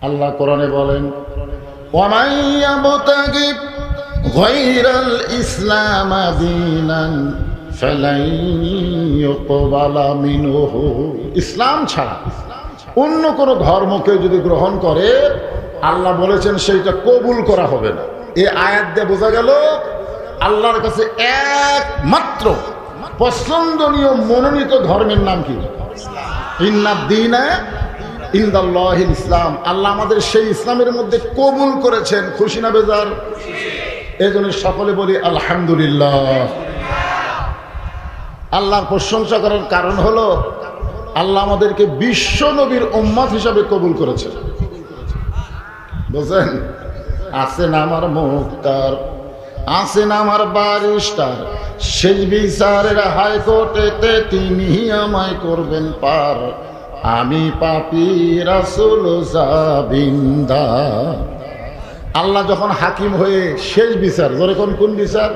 আল্লাহ কোরআনে বলেন, ওয়ামান ইয়াবতাগি গায়রাল ইসলাম দীনান ফালান ইউকবালা মিনহু। ইসলাম ছাড়া অন্য কোনো ধর্মকে যদি গ্রহণ করে আল্লাহ বলেছেন সেইটা কবুল করা হবে না। এই আয়াত দিয়ে বোঝা গেল আল্লাহর কাছে একমাত্র পছন্দনীয় মনোনীত ধর্মের নাম কি? ইন্নাদ দীনা ইনদাল্লাহিল ইসলাম। আল্লাহ আমাদের সেই ইসলামের মধ্যে কবুল করেছেন। খুশি না বেজার? এই জন্য সকলে বলি আলহামদুলিল্লাহ। আল্লাহর প্রশংসা করার কারণ হলো আল্লাহ আমাদেরকে বিশ্ব নবীর উম্মত হিসাবে কবুল করেছেন। বুঝলেন? আছেন আমার মুক্তার, আছেন আমার বারিস্টার, শেষ বিচারের হাইকোর্টেতে তিনি আমায় করবেন পার। আমি পাপী রাসূল জাবিন্দার। আল্লাহ যখন হাকিম হয়ে শেষ বিচার, ধরে কোন বিচার?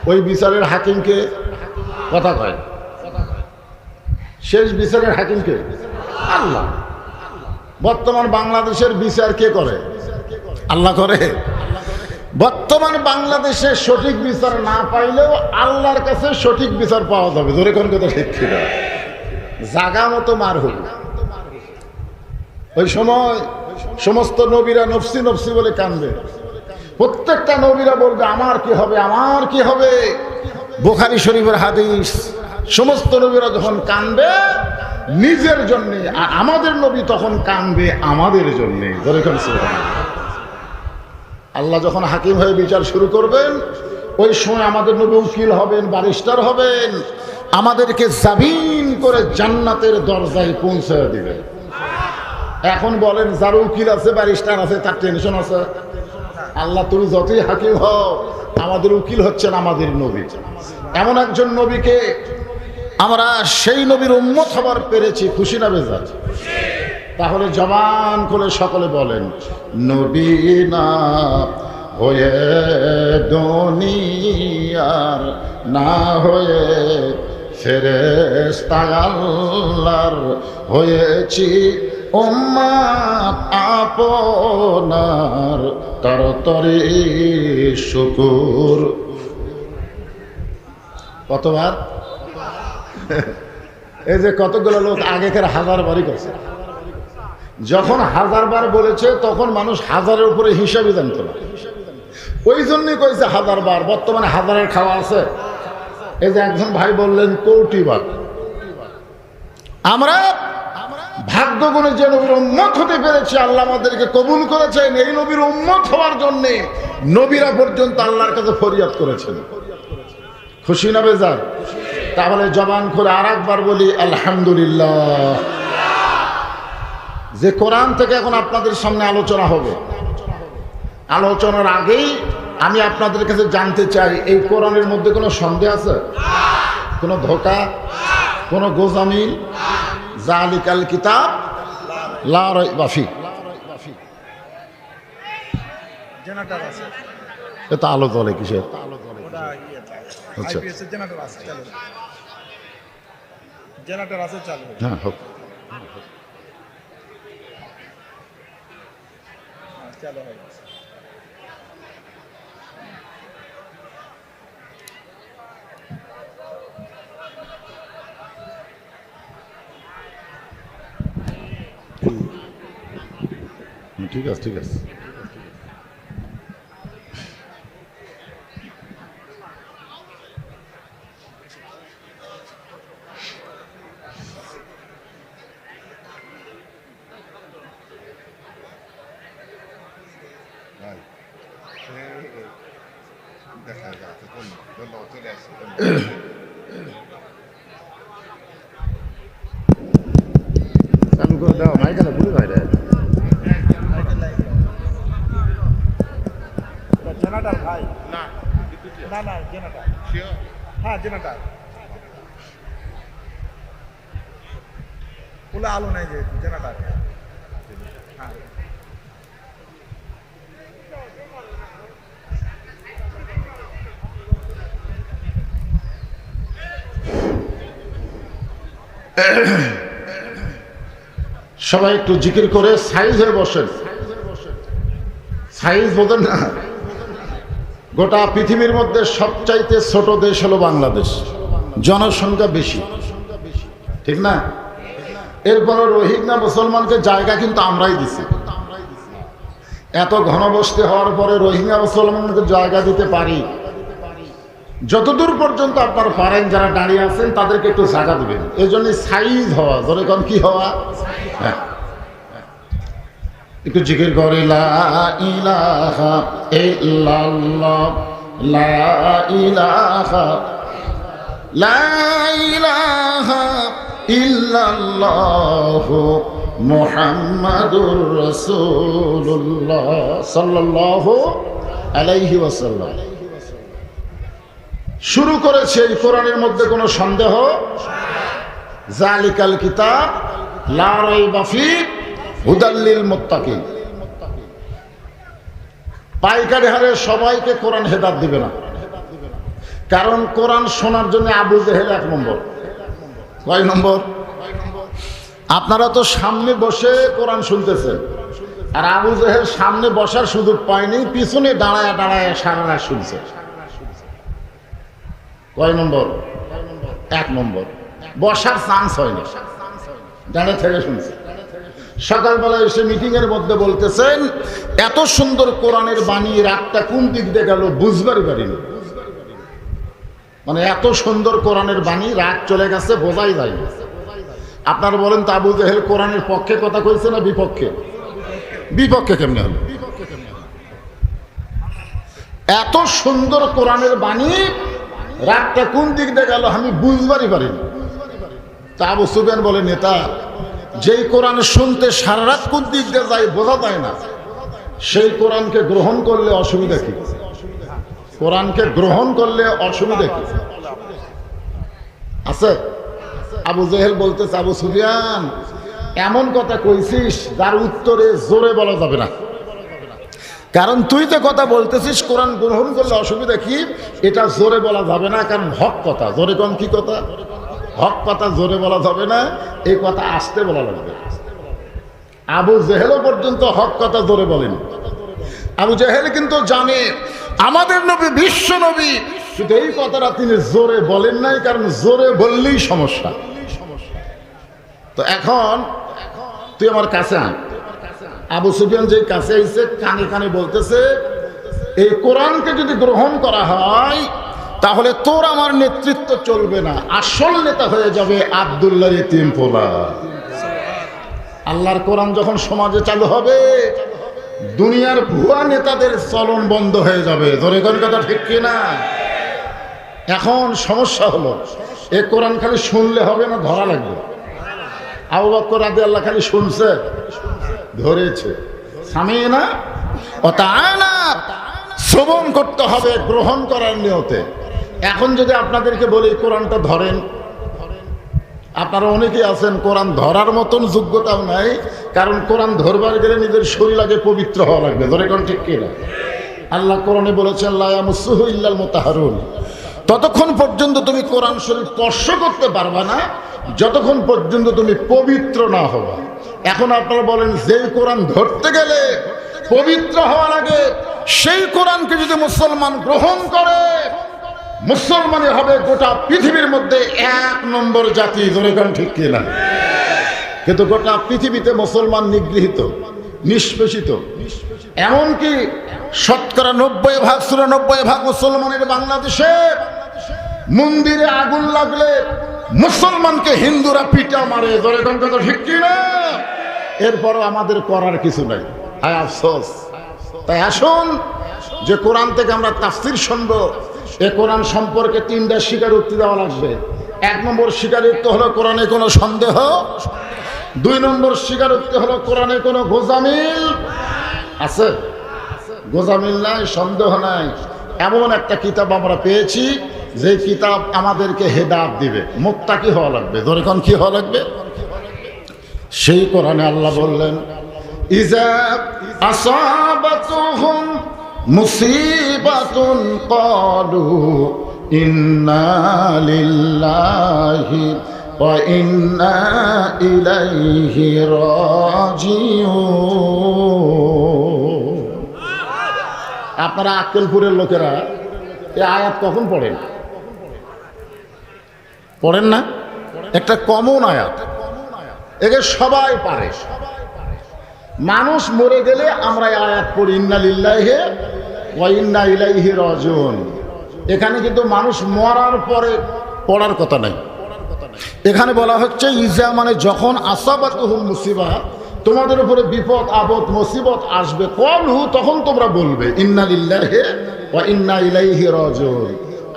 ওই বিচারের হাকিমকে কথা কয়, শেষ বিচারের হাকিমকে আল্লাহ। বর্তমান বাংলাদেশের বিচার কে করে? আল্লাহ করে। বর্তমান বাংলাদেশে সঠিক বিচার না পাইলেও আল্লাহর কাছে সঠিক বিচার পাওয়া যাবে। ধরে কোন কথা ঠিক ছিল, জাগা মতো মার হল। ওই সময় সমস্ত নবীরা নফসি নফসি বলে কাঁদবে। প্রত্যেকটা নবীরা বলবে আমার কি হবে, আমার কি হবে। বুখারী শরীফের হাদিস। সমস্ত নবীরা যখন কাঁদবে নিজের জন্যে, আর আমাদের নবী তখন কাঁদবে আমাদের জন্যে। ধরে কোন আল্লাহ যখন হাকিম হয়ে বিচার শুরু করবেন ওই সময় আমাদের নবী উকিল হবেন, ব্যারিস্টার হবেন, আমাদেরকে জামিন করে জান্নাতের দরজায় পৌঁছে দিবেন। এখন বলেন যার উকিল আছে ব্যারিস্টার আছে তার টেনশন আছে? আল্লাহ তুমি যতই হাকিম হও আমাদের উকিল হচ্ছেন আমাদের নবী। এমন একজন নবীকে আমরা সেই নবীর উম্মত হবার পেরেছি। খুশি না বেজার? তাহলে জবান করে সকলে বলেন নবী না হয়ে দুনিয়ার, না হয়ে ফেরেশতা আল্লাহর হয়েছি উম্মত আপনার, তরতরি শুকুর। কতবার? এই যে কতগুলো লোক আগেকার 1000 বারই করছে। যখন 1000 বার বলেছে তখন মানুষ 1000-এর উপরে হিসাবই জানত না। ওই জন্যই কইছে 1000 বার। বর্তমানে 1000-এর খাওয়া আছে। এই যে একজন ভাই বললেন কোটি বার। আমরা ভাগ্য গুণে যে নবীর উম্মত হতে পেরেছি, আল্লাহ আমাদেরকে কবুল করেছেন। এই নবীর উম্মত হওয়ার জন্য নবীরা পর্যন্ত আল্লাহর কাছে ফরিয়াদ করেছেন। খুশি না বেজার? তাহলে জবান করে আর একবার বলি আলহামদুলিল্লাহ। যে কোরআন থেকে এখন আপনাদের সামনে আলোচনা হবে, আলোচনার আগেই আমি আপনাদের কাছে জানতে চাই এই কোরআনের মধ্যে কোনো সন্দেহ আছে? কোনো ধোঁকা, কোনো গোজামিল? যালিকাল কিতাব লা রাইবা ফি। জেনারেটর আছে, এটা আলো জ্বলে কিসের? আচ্ছা জেনারেটর আছে চালু, জেনারেটর আছে চালু। হ্যাঁ হোক, চালু হয়ে গেছে। ঠিক আছে ঠিক আছে। চালু করে দাও, মাইকেল ভুলে ভাই রে। জেনারেটর ভাই না না না জেনারেটর, হ্যাঁ জেনারেটর ওলা আলো নাই যে জেনারেটর। হ্যাঁ সবাই একটু জিকির করে সাইজ হয়ে বসেন। সাইজ বোঝেন না? গোটা পৃথিবীর মধ্যে সবচাইতে ছোট দেশ হলো বাংলাদেশ, জনসংখ্যা বেশি, ঠিক না? এরপরে রোহিঙ্গা মুসলমানকে জায়গা কিন্তু আমরাই দিছি। এত ঘনবসতি হওয়ার পরে রোহিঙ্গা মুসলমানকে জায়গা দিতে পারি। যতদূর পর্যন্ত আপনার পারেন, যারা দাঁড়িয়ে আছেন তাদেরকে একটু জায়গা দেবেন। এই জন্য সাইজ হওয়া, ধরে কোন কি হওয়া, হ্যাঁ একটু জিকির করে লা ইলাহা ইল্লাল্লাহ, লা ইলাহা, লা ইলাহা ইল্লাল্লাহ মুহাম্মাদুর রাসূলুল্লাহ সাল্লাল্লাহু আলাইহি ওয়াসাল্লাম। শুরু করেছে এই কোরআনের মধ্যে কোনো সন্দেহ? জালিকাল কিতাব লা রাইবা ফীহি হুদাল লিল মুত্তাকিন। পাইকারি হারে সবাইকে কোরআন হেদায়েত দিবে না, কারণ কোরআন শোনার জন্য আবু জেহেল এক নম্বর। কয় নম্বর? আপনারা তো সামনে বসে কোরআন শুনতেছেন, আর আবু জেহেল সামনে বসার সুযোগ পায়নি, পিছনে দাঁড়ায় দাঁড়ায় সারা রাত শুনছে। কয় নম্বর? এক নম্বর। বসার চান্স হয়নি, দাঁড়িয়ে থেকে শুনছে। সকালবেলা এসে মিটিং এর মধ্যে বলতেছেন, এত সুন্দর কোরআনের বাণী, রাতটা কোন দিক দিয়ে গেল বুঝবারই পারিনি। মানে এত সুন্দর কোরআনের বাণী, রাত চলে গেছে বোঝাই যায় না। আপনারা বলেন তো আবু জেহেল কোরআনের পক্ষে কথা কইছে না বিপক্ষে? বিপক্ষে কেমনে হলো? এত সুন্দর কোরআনের বাণী, রাতটা কোন দিক দিয়ে গেল আমি বুঝবারই পারিনি। তা আবু সুফিয়ান বলে, নেতা, যেই কোরআন শুনতে সারা রাত কোন দিক দিয়ে যায় বোঝা যায় না, সেই কোরআনকে গ্রহণ করলে অসুবিধা কি? কোরআনকে গ্রহণ করলে অসুবিধা কি আছে? আবু জেহেল বলতেছে, আবু সুফিয়ান এমন কথা কইছিস যার উত্তরে জোরে বলা যাবে না, কারণ তুই তো কথা বলতেছিস কোরআন গ্রহণ করলে অসুবিধা কি, এটা জোরে বলা যাবে না, কারণ হক কথা। জোরে কোন কি কথা? হক কথা জোরে বলা যাবে না, এই কথা আস্তে বলা লাগবে। আবু জেহেলও পর্যন্ত হক কথা জোরে বলেন। আবু জেহেল কিন্তু জানে আমাদের নবী বিশ্ব নবী, কিন্তু এই কথাটা তিনি জোরে বলেন নাই, কারণ জোরে বললেই সমস্যা। তো এখন তুই আমার কাছে আয়। আবু সুফিয়ান যে কাছে আইছে, কানে কানে বলতেছে, এই কোরআনকে যদি গ্রহণ করা হয় তাহলে তোর আমার নেতৃত্ব চলবে না, আসল নেতা হয়ে যাবে আব্দুল্লাহর ইতিম পোলা। আল্লাহর কোরআন যখন সমাজে চালু হবে, দুনিয়ার ভুয়া নেতাদের চলন বন্ধ হয়ে যাবে। ধরে কোন কথা ঠিক কিনা? এখন সমস্যা হলো, এই কোরআন খালি শুনলে হবে না, ধরা লাগবে। আবু বকর রাদিয়াল্লাহু খালি শুনছে, ধরেছে। সামিনা ও তাআনা, শ্রবণ করতে হবে গ্রহণ করার নিয়তে। এখন যদি আপনাদেরকে বলি কোরআনটা ধরেন, আপনারা অনেকেই আছেন কোরআন ধরার মতন যোগ্যতাও নাই, কারণ কোরআন ধরবার গেলে নিজের শরীর আগে পবিত্র হওয়া লাগবে। ধরে কোন ঠিক কিনা? আল্লাহ কোরআনে বলেছেন, লা ইয়ামাসসুহু ইল্লাল মুতাহহারুন। ততক্ষণ পর্যন্ত তুমি কোরআন শরীফ স্পর্শ করতে পারবা না যতক্ষণ পর্যন্ত তুমি পবিত্র না হবা। এখন আপনারা বলেন, যে কোরআন ধরতে গেলে পবিত্র হওয়া লাগে, সেই কোরআনকে যদি মুসলমান গ্রহণ করে, মুসলমানই হবে গোটা পৃথিবীর মধ্যে এক নম্বর জাতি। ধরে কোন ঠিক কিনা? কিন্তু গোটা পৃথিবীতে মুসলমান নিগৃহীত, নিষ্পেষিত। এমনকি শতকরা 90% মুসলমানের বাংলাদেশে মন্দিরে আগুন লাগলে মুসলমানকে হিন্দুরা পিটা মারে। ধরে কোন কথা ঠিক কিনা? এরপরও আমাদের করার কিছু নাই, হায় আফসোস। তাই আসুন, যে কোরআন থেকে আমরা তাফসীর শুনবো, এ কোরআন সম্পর্কে 3টা স্বীকারোক্তি দেওয়া লাগবে। 1 নম্বর স্বীকারোক্তি হলো কোরআনে কোনো সন্দেহ। 2 নম্বর স্বীকারোক্তি হলো কোরআনে কোনো গোজামিল আছে। গোজামিল নাই, সন্দেহ নাই, এমন একটা কিতাব আমরা পেয়েছি যে কিতাব আমাদেরকে হেদায়েত দিবে। মুত্তাকি হওয়া লাগবে। ধরে কোন কি হওয়া লাগবে? সেই কোরআনে আল্লাহ বললেন, ইজা আসাবাতুহুম মুসিবাতুন ক্বালু ইন্না লিল্লাহি ওয়া ইন্না ইলাইহি রাজিউন। আপনারা আক্কেলপুরের লোকেরা এই আয়াত কখন পড়েন? পড়েন না? একটা কমন আয়াত, একে সবাই পারে। মানুষ মরে গেলে আমরা এই আয়াত পড়ি, ইন্না লিল্লাহি ওয়া ইন্না ইলাইহি রাজিউন। এখানে কিন্তু মানুষ মরার পরে পড়ার কথা নাই। এখানে বলা হচ্ছে ইজা মানে যখন আসাবাতুহুম মুসিবা, তোমাদের উপরে বিপদ আপদ মুসিবত আসবে, কলহু তখন তোমরা বলবে ইন্না লিল্লাহি ওয়া ইন্না ইলাইহি রাজিউন।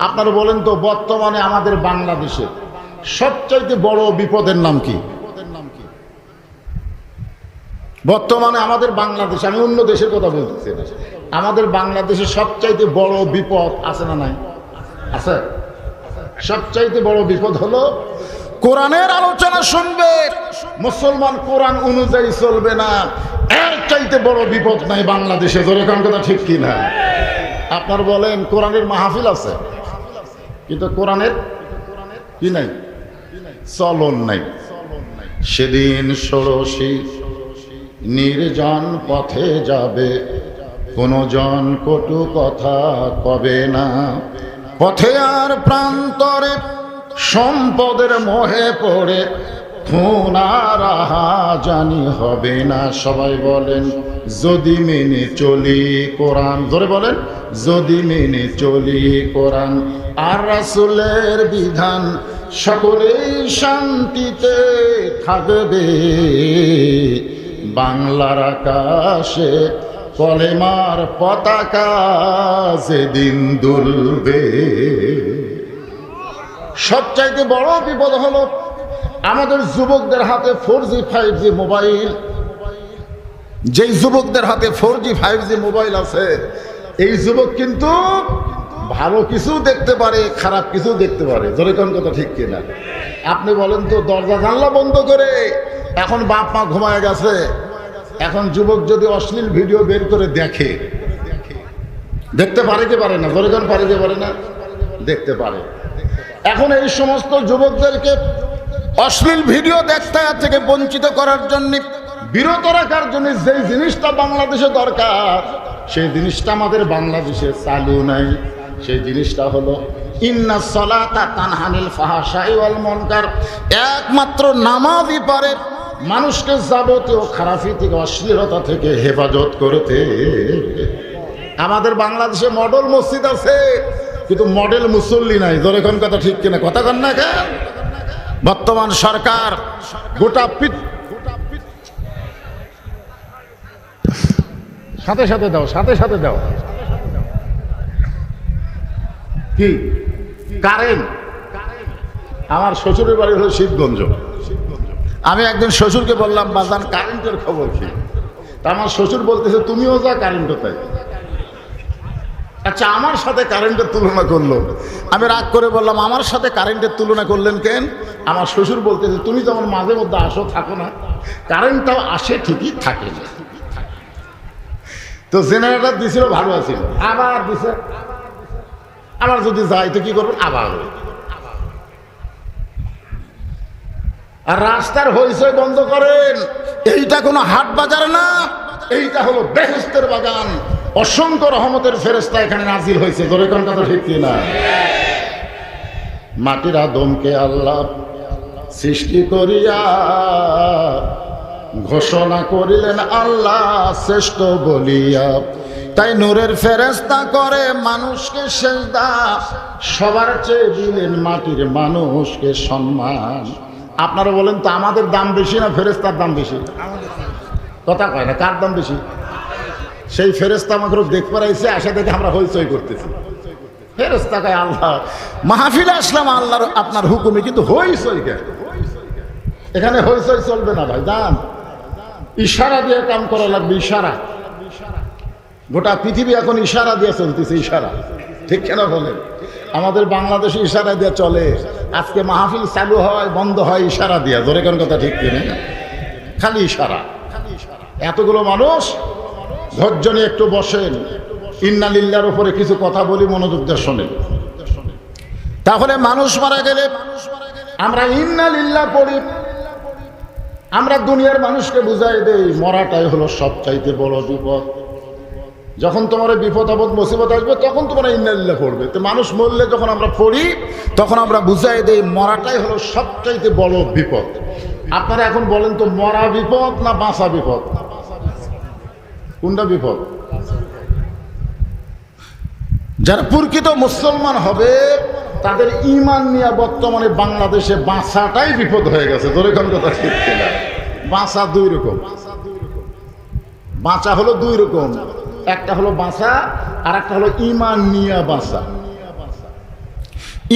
আপনারা বলেন তো বর্তমানে আমাদের বাংলাদেশে সবচাইতে বড় বিপদের নাম কি? বর্তমানে আমাদের বাংলাদেশে, আমি অন্য দেশের কথা বলতেছি না, আমাদের বাংলাদেশে সবচাইতে বড় বিপদ আছে না নাই? আছে। সবচাইতে বড় বিপদ হলো কোরআনের আলোচনা শুনবে, মুসলমান কোরআন অনুযায়ী চলবে না, এর চাইতে বড় বিপদ নাই বাংলাদেশে। ধরে কোন কথা ঠিক কি না? আপনার বলেন কোরআনের মাহফিল আছে, কিন্তু কোরআনের কি নাই? চলন নাই। সেদিন ষোড়শী নির্জন পথে যাবে, কোনো জন কটু কথা কবে না, পথে আর প্রান্তরে সম্পদের মোহে পড়ে খুন আর জানি হবে না। সবাই বলেন যদি মেনে চলি কোরআন, ধরে বলেন যদি মেনে চলি কোরআন আর রাসূলের বিধান, সকলেই শান্তিতে থাকবে, বাংলার আকাশে কলেমার পতাকা সেদিন দুলবে। সবচাইতে বড় বিপদ হলো আমাদের যুবকদের হাতে 4G 5G মোবাইল। যেই যুবকদের হাতে 4G 5G মোবাইল আছে, এই যুবক কিন্তু ভালো কিছু দেখতে পারে, খারাপ কিছু দেখতে পারে। ধরে কোন কথা ঠিক কিনা? আপনি বলেন তো দরজা জানলা বন্ধ করে, এখন বাপ মা ঘুমায় গেছে, এখন যুবক যদি অশ্লীল ভিডিও বের করে দেখে, দেখতে পারে কি পারে না? ধরে কোন পারে কি পারে না? দেখতে পারে। এখন এই সমস্ত যুবকদেরকে অশ্লীল ভিডিও দেখতে থেকে বঞ্চিত করার জন্য, বিরত রাখার জন্য যেই জিনিসটা বাংলাদেশে দরকার, সেই জিনিসটা আমাদের বাংলাদেশে চালু নাই। সেই জিনিসটা হলো ইন্নাস সালাতা তানহানিল ফাহশাই ওয়াল মুনকার। একমাত্র নামাজই পারে মানুষকে যাবতীয় খারাপি থেকে, অশ্লীলতা থেকে হেফাজত করতে। আমাদের বাংলাদেশে মডেল মসজিদ আছে, কিন্তু মডেল মুসল্লি নাই। ধরে কোন কথা ঠিক কিনা? কথা কন না কেন? বর্তমান সরকার গোটা সাথে সাথে দাও, সাথে সাথে দাও কি কারেন্ট। আমার শ্বশুরের বাড়ি হলো শিবগঞ্জ। আমি একদিন শ্বশুরকে বললাম বাজান কারেন্টের খবর কি? তা আমার শ্বশুর বলতেছে তুমিও যা কারেন্ট তাই। আচ্ছা, আমার সাথে কারেন্টের তুলনা করলো। আমি রাগ করে বললাম আমার সাথে কারেন্টের তুলনা করলেন কেন? আমার শ্বশুর বলতেছে তুমি যেমন মাঝে মধ্যে আসো, থাকো না, কারেন্টটাও আসে ঠিকই, থাকে না। তো জেনারেটর দিছিল, ভালো আছিল, আবার দিছে, আবার যদি যাই তো কি করবেন? আবার। আর রাস্তার হইচই বন্ধ করেন। এইটা কোনো হাট বাজার না, এইটা হলো বেহেশতের বাগান। অসংখ্য রহমতের ফেরেশতা এখানে নাজিল হয়েছে। ধরে কোন কথা ঠিক কিনা? মাটির আদমকে আল্লাহ সৃষ্টি করিয়া ঘোষণা করিলেন আল্লাহ শ্রেষ্ঠ বলিয়া, তাই নূরের ফেরেশতা করে মানুষকে সেজদা, সবার চেয়ে দিলেন মাটির মানুষকে সম্মান। আপনারা বলেন তো আমাদের দাম বেশি না ফেরেশতার দাম বেশি? কথা কয় না, কার দাম বেশি? সেই ফেরেশতা আমাকে দেখতে আইছে, আশা দেখে আমরা হইচই করতেছি। ফেরেশতা কয় আল্লাহ মাহফিলে আসলাম আল্লাহর আপনার হুকুমে, কিন্তু হইচই কেন? এখানে হইচই চলবে না ভাই, দাম ইশারা দিয়ে কাম করা লাগবে। ইশারা, গোটা পৃথিবী এখন ইশারা দিয়ে চলতেছে। ইশারা ঠিক কেন বলেন? আমাদের বাংলাদেশে ইশারা দিয়ে চলে। আজকে মাহফিল চালু হয় বন্ধ হয় ইশারা দিয়া। ধরে কোন কথা ঠিক কিনা? খালি ইশারা। এতগুলো মানুষ ধৈর্য নিয়ে একটু বসেন, ইন্না লিল্লাহর উপরে কিছু কথা বলি, মনোযোগ দিয়ে শোনেন। তাহলে মানুষ মারা গেলে আমরা ইন্না লিল্লাহ পড়ি, আমরা দুনিয়ার মানুষকে বুঝাই দেই মরাটাই হলো সবচাইতে বড় বিপদ। যখন তোমার বিপদ আপদ মুসিবত আসবে তখন তোমরা ইন্না লিল্লাহ পড়বে। তো মানুষ মরলে যখন আমরা পড়ি তখন আমরা বুঝাই দেই মরাটাই হলো সবচাইতে বড় বিপদ। আপনারা এখন বলেন তো, মরা বিপদ না বাঁচা বিপদ? কোনটা বিপদ? যারা প্রকৃত মুসলমান হবে তাদের ঈমান নিয়ে বর্তমানে বাংলাদেশে বাঁচাটাই বিপদ হয়ে গেছে। ধরে কোন কথা ঠিক কিনা? বাঁচা দুই রকম, বাঁচা হলো দুই রকম, একটা হলো বাঁচা আর একটা হলো ঈমান নিয়ে বাঁচা।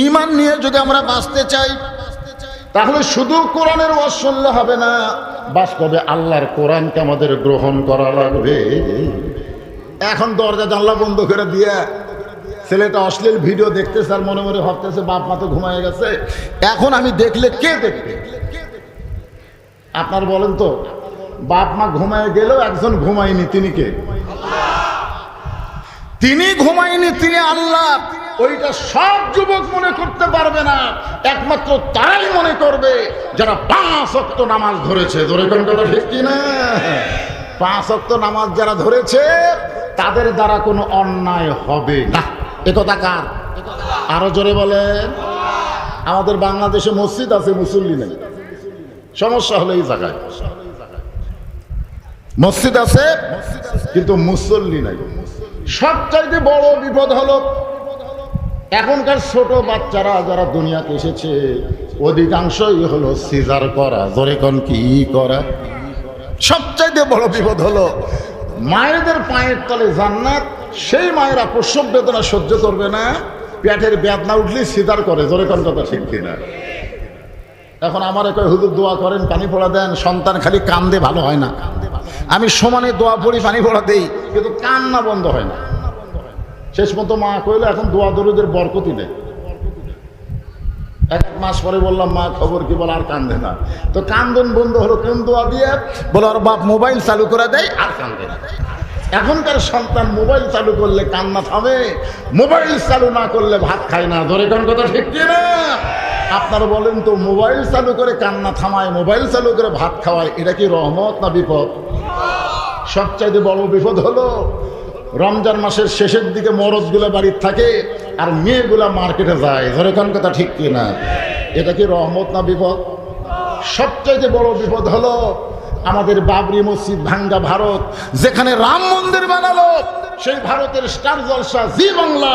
ঈমান নিয়ে যদি আমরা বাঁচতে চাই তাহলে শুধু কোরআনের ওয়াজ শুনলে হবে না, বাস্তবে আল্লাহর কোরআনকে আমাদের গ্রহণ করা লাগবে। এখন দরজা জানলা বন্ধ করে দিয়ে ছেলেটা অশ্লীল ভিডিও দেখতেছে আর মনে মনে ভাবতেছে বাপ মা তো ঘুমায় গেছে, এখন আমি দেখলে কে দেখবে? আপনার বলেন তো, বাপ মা ঘুমায় গেলেও একজন ঘুমায়নি, তিনি কে? তিনি ঘুমায়নি, তিনি আল্লাহ। ওইটা সব যুবক মনে করতে পারবে না, একমাত্র তারাই মনে করবে যারা 5 ওয়াক্ত নামাজ ধরেছে। ধরে কোন কথা ঠিক কিনা? 5 ওয়াক্ত নামাজ যারা ধরেছে তাদের দ্বারা কোনো অন্যায় হবে না। একথা কার? আরো জোরে বলেন। আমাদের বাংলাদেশে মসজিদ আছে, মুসল্লি নেই। সমস্যা হলো এই জায়গায়, মসজিদ আছে কিন্তু মুসল্লি নাই। সবচাইতে বড় বিপদ হলো এখনকার ছোট বাচ্চারা যারা দুনিয়াতে এসেছে অধিকাংশই হলো সিজার করা। ধরে কোন কি করা? সবচাইতে বড় বিপদ হলো মায়েদের পায়ের তলে জান্নাত, সেই মায়েরা প্রসব বেদনা সহ্য করবে না, পেটের বেদনা উঠলে সিজার করে। ধরে কোন কথা ঠিক কিনা? এখন আমার কয় হুজুর দোয়া করেন, পানি পড়া দেন, সন্তান খালি কান্দে ভালো হয় না। আমি সমানে দোয়া পড়ি, পানি পড়া দেই, কিন্তু কান্না বন্ধ হয় না। শেষ মতো মা কইলো এখন দোয়া দরুদের বরকতি নেই। 1 মাস পরে বললাম মা খবর কি? বল আর কান্দে না। তো কান্দন বন্ধ হলো কোন দোয়া দিয়ে? বলো আর বাপ মোবাইল চালু করে দেয় আর কান্দে না। এখনকার সন্তান মোবাইল চালু করলে কান্না থামে, মোবাইল চালু না করলে ভাত খায় না। ধরে কোন কথা ঠিক কিনা? আপনারা বলেন তো, মোবাইল চালু করে কান্না থামায়, মোবাইল চালু করে ভাত খাওয়ায়, এটা কি রহমত না বিপদ? সবচাইতে বড় বিপদ হলো রমজান মাসের শেষের দিকে মরদগুলো বাড়ির থাকে আর মেয়েগুলা মার্কেটে যায়। ধরে কোন কথা ঠিক কিনা? এটা কি রহমত না বিপদ? সবচাইতে বড় বিপদ হলো আমাদের বাবরি মসজিদ ভাঙ্গা ভারত, যেখানে রাম মন্দির বানালো, সেই ভারতের স্টার জলসা জি বাংলা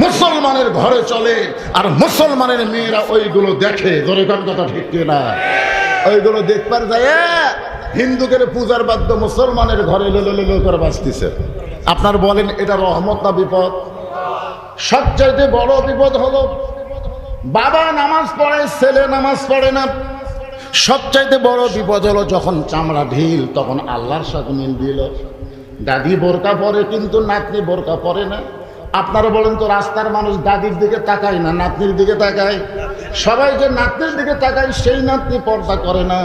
মুসলমানের ঘরে চলে আর মুসলমানের মেয়েরা ওইগুলো দেখে। ধরে কোন কথা ঠিক কিনা? ওইগুলো দেখবার যায় হিন্দুদের পূজার বাদ্য মুসলমানের ঘরে লো করে বাঁচতেছে। আপনার বলেন এটা রহমত না বিপদ? সবচাইতে বড় বিপদ হলো বাবা নামাজ পড়ে, ছেলে নামাজ পড়ে না। সবচাইতে বড় বিপদ হলো যখন চামড়া ঢিল তখন আল্লাহর সাথে মিল দিল। দাদি বোরকা পরে কিন্তু নাতনি বোরকা পরে না। আপনারা বলেন তো, রাস্তার মানুষ দাদির দিকে তাকায় না, নাতনির দিকে তাকায়। সবাই যে নাতনির দিকে তাকায় সেই নাতনি পর্দা করে না,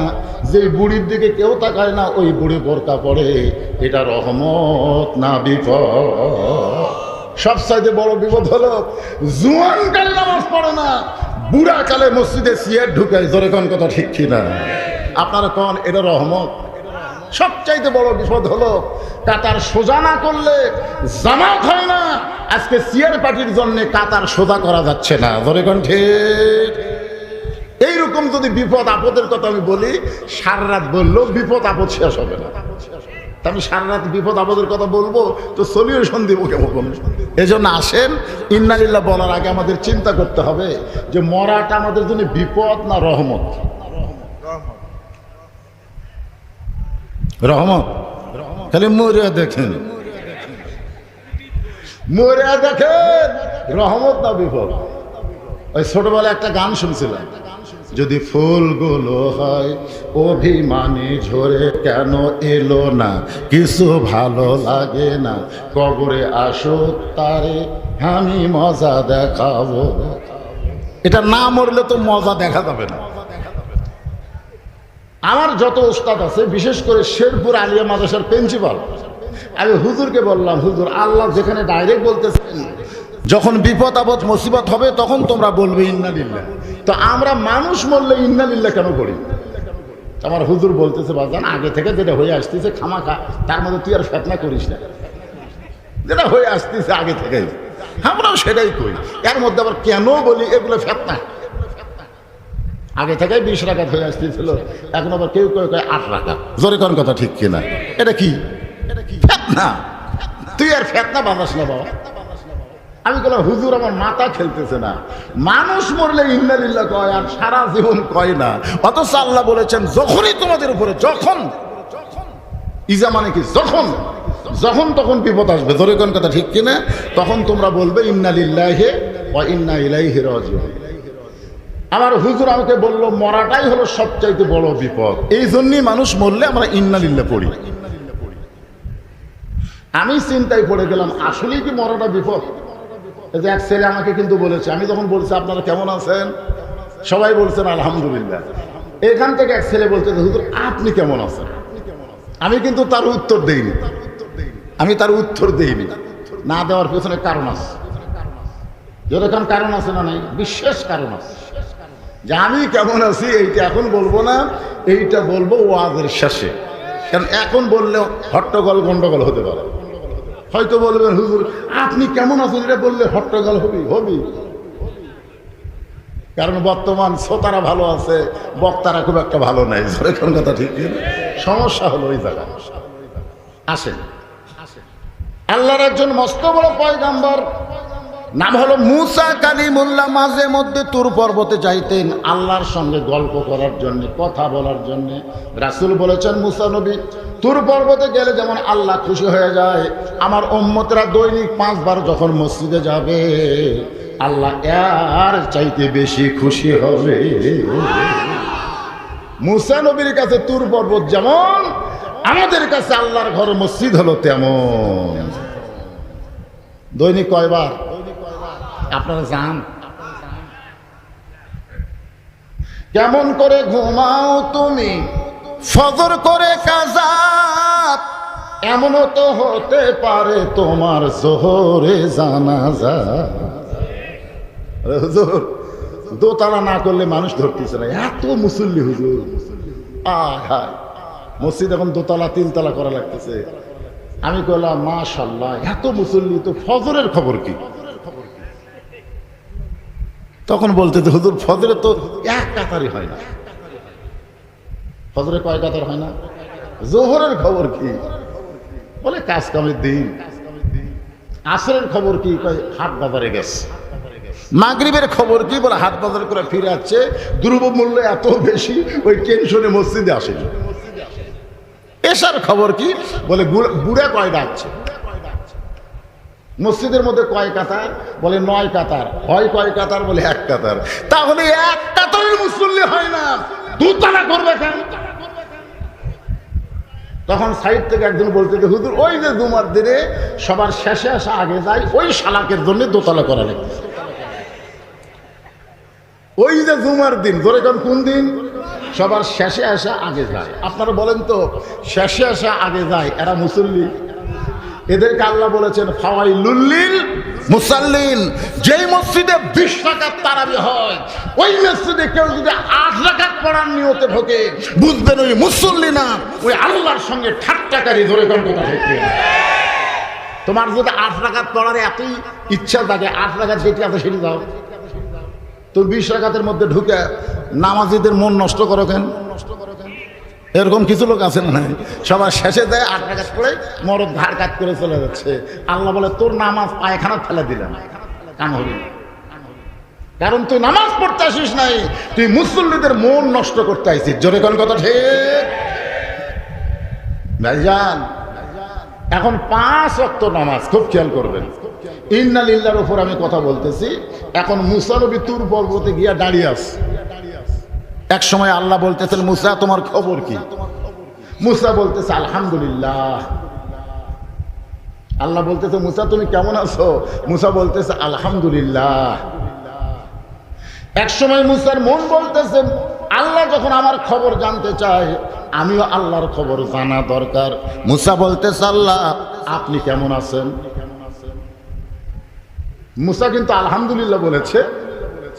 যে বুড়ির দিকে কেউ তাকায় না ওই বুড়ি বোরকা পরে। এটা রহমত না বিপদ? সবচাইতে বড় বিপদ হলো জুয়ান কালে নামাজ পড়ে না, বুড়া কালে মসজিদে সিয়ার ঢুকায়। ধরে কোন কথা ঠিক কিনা? আপনারা কোন এটা রহমত? সবচাইতে বড় বিপদ হলো কাতার সোজা না করলে জামাত হয় না। আজকে সিয়ার পার্টির জন্য কাতার সোজা করা যাচ্ছে না। ধরে কোন ঠিক? এইরকম যদি বিপদ আপদের কথা আমি বলি, সারা রাত বললেও বিপদ আপদ শেষ হবে না। আমি সারা রাত বিপদ আপদের কথা বলবো তো সলিউশন দিব কেমন? এজন্য আসেন, ইন্না লিল্লাহ বলার আগে আমাদের চিন্তা করতে হবে যে মরাটা আমাদের জন্য বিপদ না রহমত? রহমত। খালি মরিয়া দেখেন, মরিয়া দেখেন, রহমত না বিপদ? ওই ছোটবেলায় একটা গান শুনছিলাম, যদি ফুলগুলো হয় অভিমানী ঝরে কেন এলো না, কিছু ভালো লাগে না, কবরে আসুক তারে আমি মজা দেখাবো। এটা না মরলে তো মজা দেখা যাবে না। আমার যত ওস্তাদ আছে, বিশেষ করে শেরপুর আলিয়া মাদ্রাসার প্রিন্সিপাল, আমি হুজুরকে বললাম, হুজুর আল্লাহ যেখানে ডাইরেক্ট বলতেছেন যখন বিপদ আপদ মুসিবত হবে তখন তোমরা বলবে ইন্না লিল্লাহ, তো আমরা মানুষ মরলে ইন্না লিল্লাহ কেন পড়ি? আমার হুজুর বলতেছে বাজান আগে থেকে যেটা হয়ে আসতেছে খামাখা, তার মধ্যে তুই আর ফেতনা করিস না, যেটা হয়ে আসতেছে আগে থেকেই আমরাও সেটাই করি। এর মধ্যে আবার কেন বলি এগুলো ফেতনা? আগে থেকে 20 রাকাত হয়ে আসতেছিল, এখন আবার কেউ কেউ 8 রাকাত। জোরে কোন কথা ঠিক কিনা? এটা কি ফেতনা? তুই আর ফেতনা বাঁধাস না বাবা। আমি বললাম হুজুর আমার মাথা খেলতেছে না, মানুষ মরলে ইন্না লিল্লাহ কয় আর সারা জীবন কয় না। অথচ আল্লাহ বলেছেন যখনই তোমাদের উপরে, যখন ইজা মানে কি যখন, যখন তখন বিপদ আসবে, জোরে কোন কথা ঠিক কিনা, তখন তোমরা বলবে ইন্না লিল্লাহি ওয়া ইন্না ইলাইহি রাজিউন। আমার হুজুর আমাকে বলল মরাটাই হলো সবচাইতে বড় বিপদ, এই জন্যই মানুষ মরলে আমরা ইন্না লিল্লাহ পড়ি। আমি চিন্তায় পড়ে গেলাম আসলেই কি মরাটা বিপদ? এই যে এক ছেলে আমাকে কিন্তু বলেছে, আমি যখন বলছি আপনারা কেমন আছেন, সবাই বলছেন আলহামদুলিল্লাহ। এখান থেকে এক ছেলে বলছে হুজুর আপনি কেমন আছেন? আমি কিন্তু তার উত্তর দেইনি, না দেওয়ার পেছনে কারণ আছে। যেরকম কারণ আছে না নাই, বিশেষ কারণ আছে। যে আমি কেমন আছি এইটা এখন বলবো না, এইটা বলবো ওয়াজের শেষে। কারণ এখন বললে হট্টগোল গন্ডগোল হতে পারে। হয়তো বলবেন হুজুর আপনি কেমন আছেন, এটা বললে হট্টগোল হবি। কারণ বর্তমান শ্রোতারা ভালো আছে, বক্তারা খুব একটা ভালো নাই। এখন কথা ঠিক, সমস্যা হলো ওই জায়গায়। আসেন, আল্লাহর একজন মস্ত বড় পয়গাম্বর, নাম হলো মুসা কালিমুল্লাহ, মাঝে মধ্যে তুর পর্বতে যাইতেন আল্লাহর সঙ্গে গল্প করার জন্য, কথা বলার জন্য। রাসূল বলেছেন মুসা নবী তুর পর্বতে গেলে যেমন আল্লাহ খুশি হয়ে যায়, আমার উম্মতরা দৈনিক 5 বার যখন মসজিদে যাবে আল্লাহ এর চাইতে বেশি খুশি হবে। মুসা নবীর কাছে তুর পর্বত যেমন, আমাদের কাছে আল্লাহর ঘর মসজিদ হলো তেমন। দৈনিক কয়বার আপনারা যান? কেমন করে ঘুমাও তুমি ফজর করে কাজা, এমনও তো হতে পারে তোমার জোহরে জানাজা। হুজুর দোতলা না করলে মানুষ ধরতেছে না, এত মুসল্লি হুজুর। হায় মসজিদ এখন 2 তলা 3 তলা করা লাগতেছে। আমি কইলাম মাশাআল্লাহ এত মুসল্লি, তো ফজরের খবর কি? তখন বলতে হুজুর ফজরে তো 1 কাতারই হয় না। ফজরে কয় কাতার হয় না? জোহরের খবর কি? বলে কাজ কামের দিন। আসরের খবর কি? কয় হাট বাজারে গেছে। মাগরিবের খবর কি? বলে হাট বাজার করে ফিরে আসছে, দ্রব্যমূল্য এত বেশি ওই টেনশনে মসজিদে আসেনি। এশার খবর কি? বলে বুড়া কয় ডাকছে। মসজিদের মধ্যে কয় কাতার? বলে 9 কাতার। হয় কয় কাতার? বলে 1 কাতার। তাহলে 1 কাতারের মুসল্লি হয় না, 2 তলা করবে কেন? তখন সাইড থেকে একজন বলতে যে হুজুর ওই যে জুমার দিনে সবার শেষে আসা আগে যায়, ওই শালাকের জন্য 2 তলা করা লাগে। ওই যে জুমার দিন, ধরে কোন দিন? সবার শেষে আসা আগে যায়। আপনারা বলেন তো শেষে আসা আগে যায় এরা মুসল্লি? এদেরকে আল্লাহ বলেছেন ফাওয়াইলুল লিল মুসাল্লিন। যেই মসজিদে 20 রাকাত তারাবি হয়, ওই মসজিদে কেউ যদি 8 রাকাত পড়ার নিয়তে ঢোকে, বুঝবেন ওই মুসল্লি না, ওই আল্লাহর সঙ্গে ঠাট্টাকারী। ধরে কোন কথা হচ্ছে? তোমার যদি 8 রাকাত পড়ার এতই ইচ্ছা থাকে, 8 রাকাত যেটি আছে সেটি দাও। তো 20 রাকাতের মধ্যে ঢুকে নামাজিদের মন নষ্ট করো কেন? এরকম কিছু লোক আছে না, সবার শেষে দেয় 8 রাকাত পড়ে মরদ ধার কাত করে চলে যাচ্ছে। আল্লাহ বলে তোর নামাজ পায়খানা ফেলে দিলাম, কাম হবে না। কারণ তুই নামাজ পড়তে আসিস নাই, তুই মুসল্লিদের মন নষ্ট করতে আসিস। জোরে কোন কথা ঠিক? ভাইজান এখন 5 ওয়াক্ত নামাজ খুব খেয়াল করবেন। ইন্না লিল্লাহর উপর আমি কথা বলতেছি। এখন মুসা নবী তুর পর্বতে গিয়া দাঁড়িয়ে আছে। এক সময় আল্লাহ বলতেছেন মুসা তোমার খবর কি? মুসা বলতেছে আলহামদুলিল্লাহ। আল্লাহ বলতেছে মুসা তুমি কেমন আছো? মুসা বলতেছে আলহামদুলিল্লাহ। এক সময় মুসার মন বলতেছে আল্লাহ যখন আমার খবর জানতে চায়, আমিও আল্লাহর খবর জানা দরকার। মুসা বলতেছে আল্লাহ আপনি কেমন আছেন? মুসা কিন্তু আলহামদুলিল্লাহ বলেছে,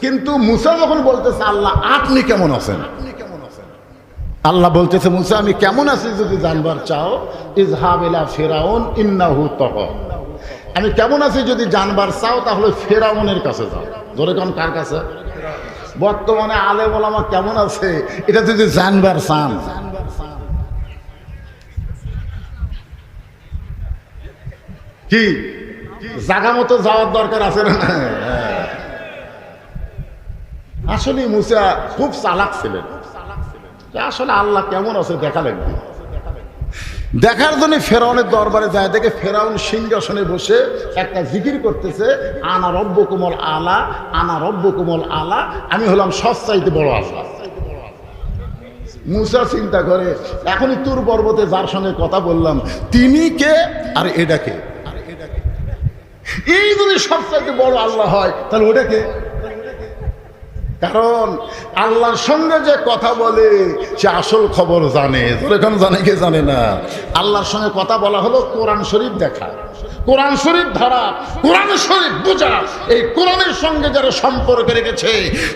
কিন্তু মুসা যখন বলতেছে আল্লাহ আপনি কেমন আছেন, আল্লাহ বলতেছে মুসা আমি কেমন আছি যদি জানবার চাও ইজহাব ইলা ফিরাউন ইন্নাহু তাগা, আমি কেমন আছি যদি জানবার চাও তাহলে ফেরাউনের কাছে যাও। ধরে কোন কার কাছে? বর্তমানে আলেম ওলামা কেমন আছে এটা যদি জানবার চান কি জায়গা মতো যাওয়ার দরকার আছে না? আসলে মুসা খুব চালাক ছিলেন, আসলে আল্লাহ কেমন আছে দেখা লাগবে। দেখার জন্য ফেরাউনের দরবারে যায়, দেখে ফেরাউন সিংহাসনে বসে একটা জিকির করতেছে, আনা রব্বুকুমুল আলা, আনা রব্বুকুমুল আলা, আমি হলাম সবচাইতে বড় আল্লাহ। মুসা চিন্তা করে এখনই তুর পর্বতে যার সঙ্গে কথা বললাম তিনি কে আর এটা কে? এই যদি সবচাইতে বড় আল্লাহ হয় তাহলে ওটা কে? কারণ আল্লাহর সঙ্গে যে কথা বলে সে আসল খবর জানে, এখন জানে কে জানে না। আল্লাহর সঙ্গে কথা বলা হলো কোরআন শরীফ দেখা, কোরআন শরীফ ধরা, কোরআন শরীফ বোঝা। এই কোরআনের সঙ্গে যারা সম্পর্ক রেখেছে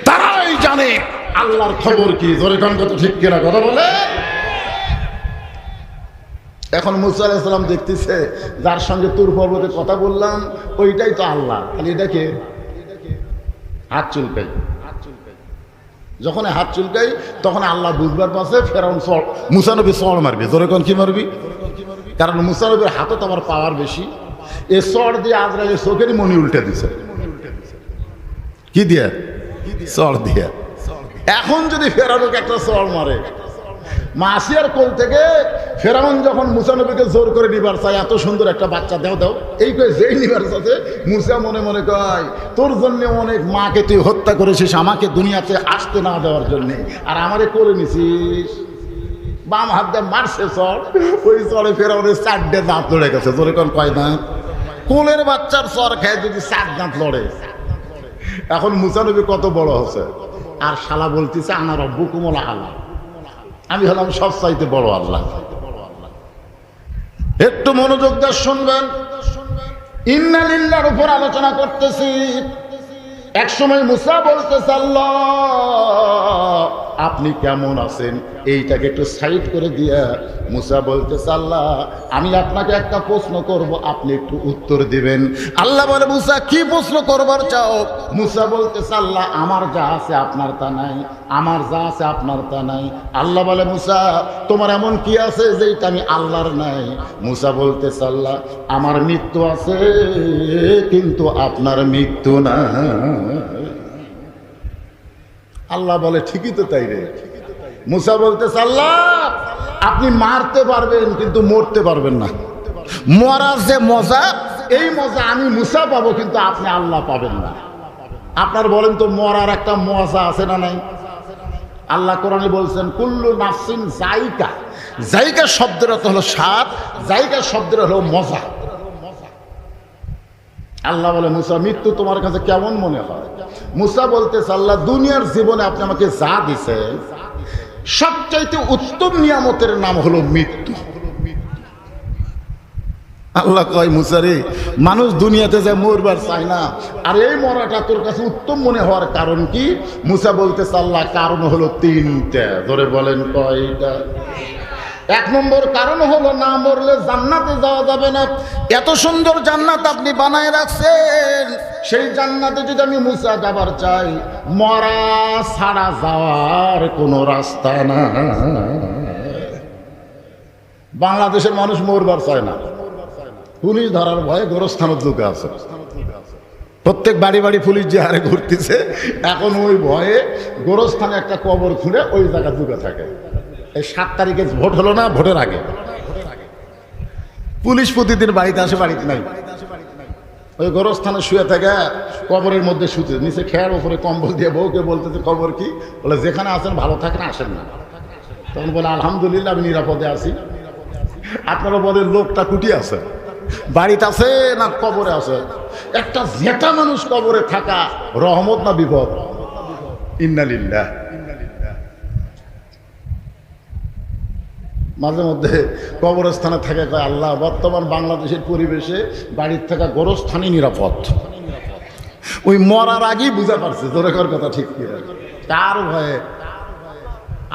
তারাই জানে আল্লাহর খবর কি। এখন কত ঠিক কিনা কথা বলে। এখন মুসা আলাইহিস সালাম দেখতেছে যার সঙ্গে তুর পর্বতে কথা বললাম ওইটাই তো আল্লাহ, তাহলে এটা কে? হাত চুলকাই, যখন হাত চুলকাই তখন আল্লাহ বুঝবার পাশে ফেরাউন মুসা নবী চড় মারবে। ধরে কোন কি মারবি? কারণ মুসা নবীর হাতও তো আমার পাওয়ার বেশি। এ চড় দিয়ে আজরাইলের চোখেরই মনি উল্টে দিছে। কি দিয়ে? চড় দিয়ে। এখন যদি ফেরাউনকে একটা চড় মারে, মাসিয়ার কোল থেকে ফেরাউন যখন মুসা নবীকে জোর করে নিবার চায়, এত সুন্দর একটা বাচ্চা দাও দাও, এই কয়ে যেই নিবার চাচ্ছে মুসা মনে মনে কয় তোর জন্য অনেক মাকে তুই হত্যা করেছিস আমাকে দুনিয়াতে আসতে না দেওয়ার জন্যে, আর আমারে করে নিছিস। বাম হাত দিয়ে মারছে চড়, ওই চড়ে ফেরাউনের 4টে দাঁত লড়ে গেছে। তোর এখন কয় দাঁত? কোলের বাচ্চার চর খায় যদি 4 দাঁত লড়ে। এখন মুসা নবী কত বড় হচ্ছে, আর শালা বলতেছে আনা রব্বুকুমুল আলা, আমি হলাম সবচাইতে বড় আল্লাহ। একটু মনোযোগ দিয়ে শুনবেন, ইন্না লিল্লাহর উপর আলোচনা করতেছি। এক সময় মুসা বলতেছে আল্লাহ আপনি কেমন আছেন, এইটাকে একটু সাইড করে দিয়া মুসা বলতেছে আল্লাহ আমি আপনাকে একটা প্রশ্ন করব, আপনি একটু উত্তর দিবেন। আল্লাহ বলে মুসা কি প্রশ্ন করবার চাও? মুসা বলতেছে আল্লাহ আমার যা আছে আপনার তা নাই, আমার যা আছে আপনার তা নাই। আল্লাহ বলে মুসা তোমার এমন কি আছে যেটা আমি আল্লাহর নাই? মুসা বলতেছে আল্লাহ আমার মৃত্যু আছে কিন্তু আপনার মৃত্যু না। আল্লাহ বলে ঠিকই তো তাই রে। মুসা বলতেছে আল্লাহ আপনি মারতে পারবেন কিন্তু মরতে পারবেন না। মরার যে মজা, এই মজা আমি মুসা পাবো কিন্তু আপনি আল্লাহ পাবেন না। আপনার বলেন তো মরার একটা মজা আছে না নাই? আল্লাহ কোরআনে বলছেন কুল্লু নাফসিন জাইকা, জাইকা শব্দের অর্থ হলো স্বাদ, জাইকা শব্দের হলো মজা। আল্লাহ বলে মুসা মৃত্যু তোমার কাছে কেমন মনে হয়? মুসা বলতেছে আল্লাহ দুনিয়ার জীবনে আপনি আমাকে যা দিছেন সবচাইতে উত্তম নিয়ামতের নাম হলো মৃত্যু। আল্লাহ কয় মুসা রে মানুষ দুনিয়াতে যে মরবার চায় না, আর এই মরাটা তোর কাছে উত্তম মনে হওয়ার কারণ কি? মুসা বলতেছে আল্লাহ কারণ হলো 3টা। ধরে বলেন কয়টা? 1 নম্বর কারণ হলো না মরলে জান্নাতে যাওয়া যাবে না। এত সুন্দর জান্নাত আপনি বানায় রাখছেন, সেই জান্নাতে যদি আমি মুসা যাবার চাই মরা ছাড়া যাওয়ার কোনো রাস্তা না। বাংলাদেশের মানুষ মরবার চায় না, পুলিশ ধরার ভয়ে গোরস্থানের ঢুকে আছে। প্রত্যেক বাড়ি বাড়ি পুলিশ যে হারে ঘুরতেছে, এখন ওই ভয়ে গোরস্থানে একটা কবর খুঁড়ে ওই জায়গা ঢুকে থাকে। এই 7 তারিখে ভোট হলো না, ভোটের আগে পুলিশ প্রতিদিন বাড়িতে আসে, বাড়িতে নাই, ওই গোরস্থানে শুয়ে থাকে, কবরের মধ্যে শুতে, নিচে খেয়ার উপরে কম্বল দিয়ে বউকে বলতেছে খবর কি? বলে যেখানে আছেন ভালো থাকেন, আসেন না। তখন বলে আলহামদুলিল্লাহ আমি নিরাপদে আছি। আপনারা বলেন লোকটা কুটি আছে, বাড়িতে আছে না কবরে আছে? একটা জেতা মানুষ কবরে থাকা রহমত না বিপদ? ইন্না লিল্লাহ। মাঝে মধ্যে কবরস্থানে থাকে কয় আল্লাহ বর্তমান বাংলাদেশের পরিবেশে বাড়ির থাকা গোরস্থানই নিরাপদ। ওই মরার আগেই বুঝা পারছে জোরে কর কথা ঠিক কি কার ভয়ে?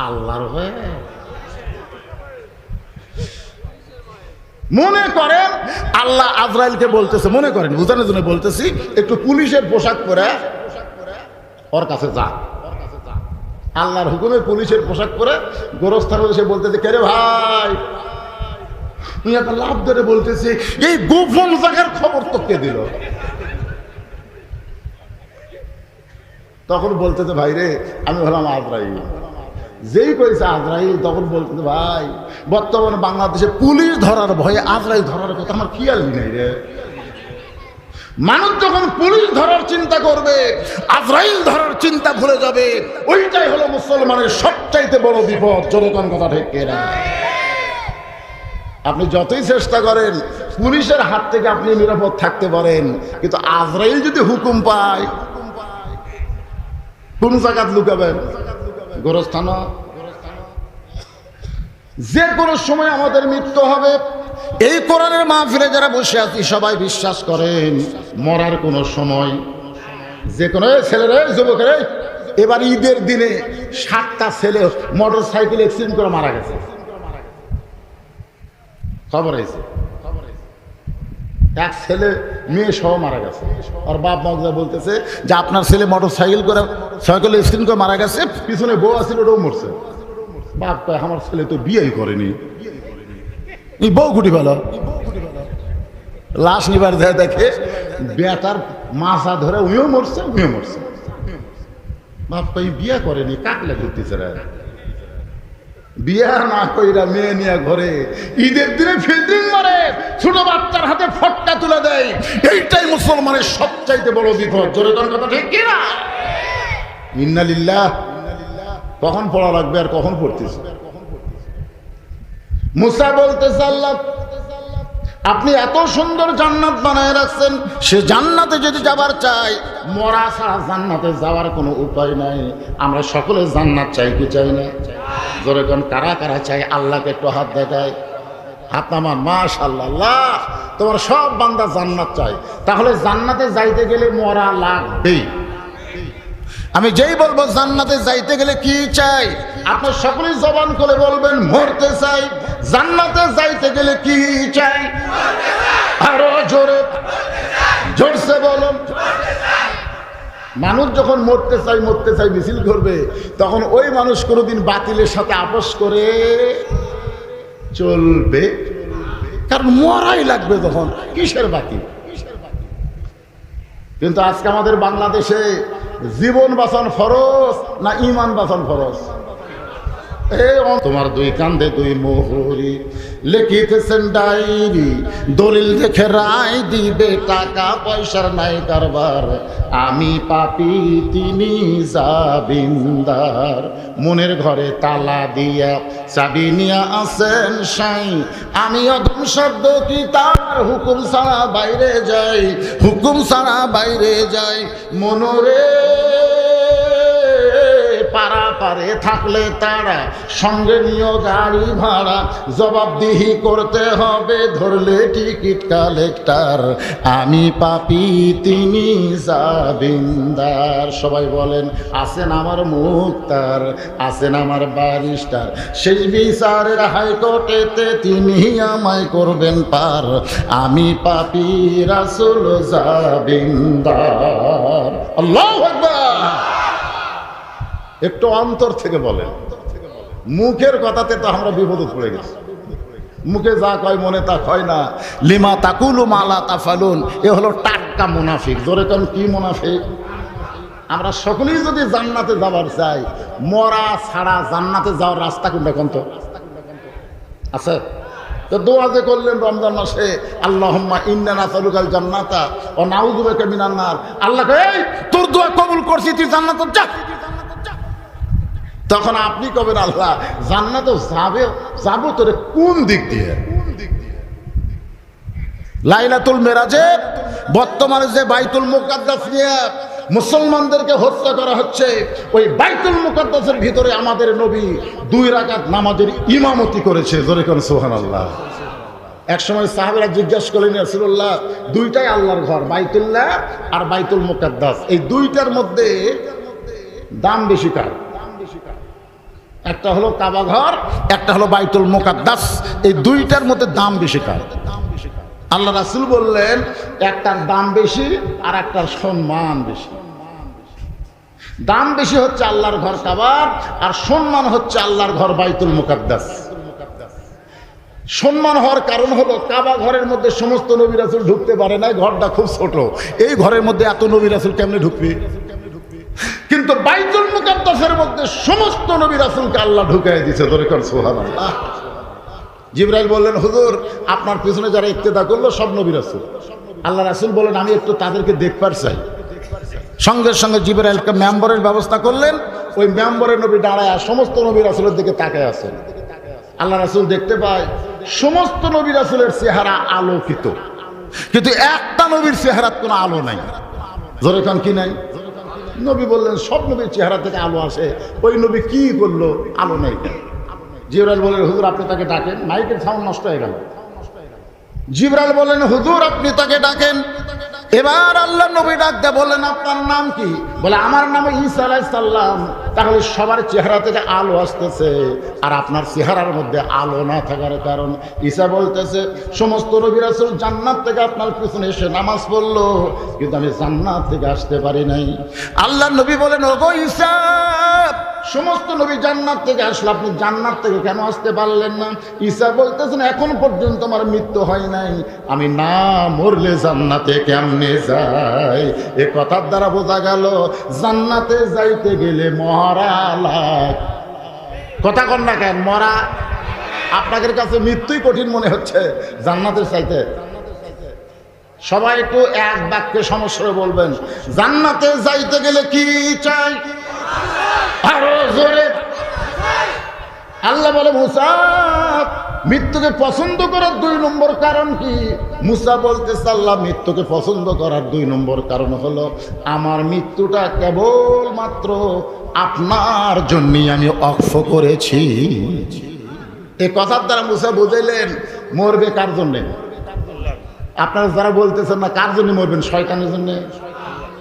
আল্লাহর ভয়ে। মনে করেন আল্লাহ আজরাইলকে বলতেছে, মনে করেন বুঝানোর জন্য বলতেছি, একটু পুলিশের পোশাক পরে ওর কাছে যা। আল্লাহর হুকুমে পুলিশের পোশাক পরে গোরস্থানে এসে বলতেছে, কে রে ভাই, তুই একটা লাভ ধরে বলতেছি এই গোপন জায়গার খবর তো কে দিল? তখন বলতেছে, ভাই রে আমি হলাম আজরাইল। যেই কইছে আজরাইল, তখন বলতেছে, ভাই বর্তমানে বাংলাদেশে পুলিশ ধরার ভয়ে আজরাইল ধরার কথা আমার খেয়ালই নেই রে। মানুষ যখন পুলিশ ধরার চিন্তা করবে, আজরাইল ধরার চিন্তা ভুলে যাবে, ওইটাই হলো মুসলমানের সবচাইতে বড় বিপদ। জনগণ কথা ঠিক কিনা? আপনি যতই চেষ্টা করেন পুলিশের হাত থেকে আপনি নিরাপদ থাকতে পারেন, কিন্তু আজরাইল যদি হুকুম পায় কোন জায়গায় লুকাবেন? গোরস্থান। যে কোনো সময় আমাদের মৃত্যু হবে। এই কোরআনের মাহফিলে যারা বসে আছি সবাই বিশ্বাস করেন মরার কোনো সময়, যে কোনো ছেলেরা, যুবকেরা, এবার ঈদের দিনে 7টা ছেলে মোটর সাইকেল অ্যাক্সিডেন্ট করে মারা গেছে, খবর হয়েছে। এক ছেলে মেয়ে সহ মারা গেছে। আর বাপ মা বলতেছে যে আপনার ছেলে মোটর সাইকেল অ্যাক্সিডেন্ট করে মারা গেছে, পিছনে বউ আছিল ওটাও মরছে। বাপ কয় আমার ছেলে তো বিয়েই করেনি, বউ গুটি ভালো। লাশ নিবার যায় দেখে বেটার মাথা ধরে উইও মরছে, উইও মরছে। বাপ কই বিয়ে করেনি, কাকলে ঘুরতেছে রে। বিয়া না কইরা মেয়ে নিয়ে ঘরে ঈদের দিনে ফিল্ডিং মারে, ছোট বাচ্চার হাতে ফটকা তুলে দেয়। এইটাই মুসলমানের সবচাইতে বড় বিপদ। জোরে কোন কথা ঠিক কি না? ইন্না লিল্লাহ। কখন পড়া লাগবে আর কখন পড়তেছে? মুসা বলতেছে, আল্লাহ আপনি এত সুন্দর জান্নাত বানায় রাখছেন, সে জান্নাতে যদি যাবার চাই, মরা ছাড়া জান্নাতে যাওয়ার কোনো উপায় নাই। আমরা সকলে জান্নাত চাই কি চাই না? জোরে কোন কারা কারা চাই? আল্লাহকে একটু হাত দেখায়, হাত নামান। মাশাআল্লাহ, তোমার সব বান্দা জান্নাত চাই। তাহলে জান্নাতে যাইতে গেলে মরা লাগবেই। আমি যেই বলবো জান্নাতে যাইতে গেলে কি চাই, আপনি সকলেই জবান করে বলবেন মরতে চাই। জান্নাতে যাইতে গেলে কি চাই? আরো জোরে জোরসে বলুন। মানুষ যখন মরতে চাই মিছিল করবে, তখন ওই মানুষ কোনোদিন বাতিলের সাথে আপোষ করে চলবে, কারণ মরাই লাগবে তখন। কিসের বাতিল? কিন্তু আজকে আমাদের বাংলাদেশে জীবন বাঁচান ফরজ না ইমান বাঁচান ফরজ? তোমার দুই কান্দে দুই মোহরি লিখিতেছেন ডায়েরি, দলিল দেখে রায় দিবে, টাকা পয়সার নাই কারবার। আমি পাপী তিনি জাবিন্দার, মনের ঘরে তালা দিয়া চাবি নিয়া আছেন সাই। আমি অদম শব্দ কি তার হুকুম ছাড়া বাইরে যাই, হুকুম ছাড়া বাইরে যাই। মনরে পারা পারে থাকলে তারা, সঙ্গে নিয়ে গাড়ি ভাড়া, জবাবদিহি করতে হবে, ধরলে টিকিট কালেক্টর। আমি পাপী তিনি জাবিন্দার। সবাই বলেন আছেন আমার মুক্তার, আছেন আমার ব্যারিস্টার, শেষ বিচারের হাইকোর্টেতে তিনি আমায় করবেন পার। আমি পাপী রাসূল জাবিন্দার। আল্লাহু আকবার। একটু অন্তর থেকে বলেন। মুখের কথাতে তো আমরা বিপদে পড়ে গেছি। মুখে যা কয় মনে তা কয় না। লিমা তাকুলু মালা তাফালুন, এ হলো টাটকা মুনাফিক। জোরে কোন কি মুনাফিক? আমরা সকলেই যদি জান্নাতে যাবার চাই, মরা ছাড়া জান্নাতে যাওয়ার রাস্তা কোনটা কোন তো আছে? তো দোয়া যে করলেন রমজান মাসে, আল্লাহুম্মা ইন্না নাসালুকাল জান্নাতা ওয়া নাউযু বিকা মিনান নার। আল্লাহ এই তোর দোয়া কবুল করছি, তুই জান্নাতে যা। তখন আপনি কবেন আল্লাহ জান্নাতে যাবো তোরে কোন দিক দিয়ে? লাইলাতুল মেরাজে বর্তমানে যে বাইতুল মুকাদ্দাস নিয়ে মুসলমানদেরকে হত্যা করা হচ্ছে, ওই বাইতুল মুকাদ্দাসের ভিতরে আমাদের নবী 2 রাকাত নামাজের ইমামতি করেছে। জোরে কোন সুবহানাল্লাহ। এক সময় সাহাবীরা জিজ্ঞাসা করলেন, ইয়া রাসূলুল্লাহ, দুইটাই আল্লাহর ঘর, বাইতুল্লাহ আর বাইতুল মুকাদ্দাস, এই দুইটার মধ্যে দাম বেশি কার? একটা হলো কাবা ঘর, একটা হলো বাইতুল মুকাদ্দাস, এই দুইটার মধ্যে দাম বেশি কার? আল্লাহ রাসূল বললেন, একটার দাম বেশি আর একটার সম্মান বেশি। দাম বেশি হচ্ছে আল্লাহর ঘর কাবার, আর সম্মান হচ্ছে আল্লাহর ঘর বাইতুল মুকাদ্দাস। সম্মান হওয়ার কারণ হলো কাবা ঘরের মধ্যে সমস্ত নবী রাসূল ঢুকতে পারে না, ঘরটা খুব ছোট, এই ঘরের মধ্যে এত নবী রাসূল কেমনে ঢুকবে? কিন্তু বাইতুল মুকাদ্দাসের মধ্যে সমস্ত নবী রাসূলকে আল্লাহ ঢুকাই দিয়েছে। ধরে কর সুবহানাল্লাহ। জিবরাইল বললেন, হুজুর আপনার পিছনে যারা ইক্তেদা করলো সব নবী রাসূল। আল্লাহ রাসূল বলেন, আমি একটু তাদেরকে দেখবার চাই। সঙ্গে সঙ্গে জিবরাইলকে মেম্বরের ব্যবস্থা করলেন, ওই মেম্বরের নবী দাঁড়ায় সমস্ত নবী রাসূলের দিকে তাকায় আছেন। আল্লাহ রাসূল দেখতে পায় সমস্ত নবী রাসূলের চেহারা আলোকিত, কিন্তু একটা নবীর চেহারার কোনো আলো নাই। জোরে কান কি নাই? নবী বললেন, সব নবীর চেহারা থেকে আলো আসে, ওই নবী কি করলো, আলো নাই কেন? জিবরাইল বললেন, হুজুর আপনি তাকে ডাকেন। মাইকের সাউন্ড নষ্ট হয়ে গেল। জিবরাইল বললেন, হুজুর আপনি তাকে ডাকেন। এবার আল্লাহ নবী ডাক দিয়ে বললেন, আপনার নাম কি? বলে, আমার নাম ঈসা আলাইহিস সালাম। তাহলে সবার চেহারা থেকে আলো আসতেছে, আর আপনার চেহারার মধ্যে আলো না থাকার কারণ? ঈসা বলতেছে, সমস্ত নবী রাসূল জান্নাত থেকে আপনার পিছনে এসে নামাজ পড়লো, কিন্তু আমি জান্নাত থেকে আসতে পারি নাই। আল্লাহ নবী বলেন, ওগো ঈসা, সমস্ত নবী জান্নাত থেকে আসলে আপনি জান্নাত থেকে কেন আসতে পারলেন না? ঈসা বলতেছেন, এখন পর্যন্ত আমার মৃত্যু হয় নাই, আমি না মরলে জান্নাতে কেমনে যাই? এ কথার দ্বারা বোঝা গেল জান্নাতে যাইতে গেলে মরা লাগ। কথা কন না কেন? মরা। আপনাদের কাছে মৃত্যুই কঠিন মনে হচ্ছে জান্নাতের চাইতে? সবাই একটু এক বাক্যে সমস্যা বলবেন, জান্নাতে যাইতে গেলে কি চাই? আরো জোরে। আল্লাহ বলে, মুসা মৃত্যুকে পছন্দ করার 2 নম্বর কারণ কি? মুসা বলতেছে, আল্লাহ মৃত্যুকে পছন্দ করার 2 নম্বর কারণ হলো, আমার মৃত্যুটা কেবলমাত্র আপনার জন্যই আমি অক্ষ করেছি। এই কথার দ্বারা মুসা বুঝাইলেন, মরবে কার জন্যে? আপনারা যারা বলতেছেন না কার জন্য মরবেন, শয়তানের জন্য,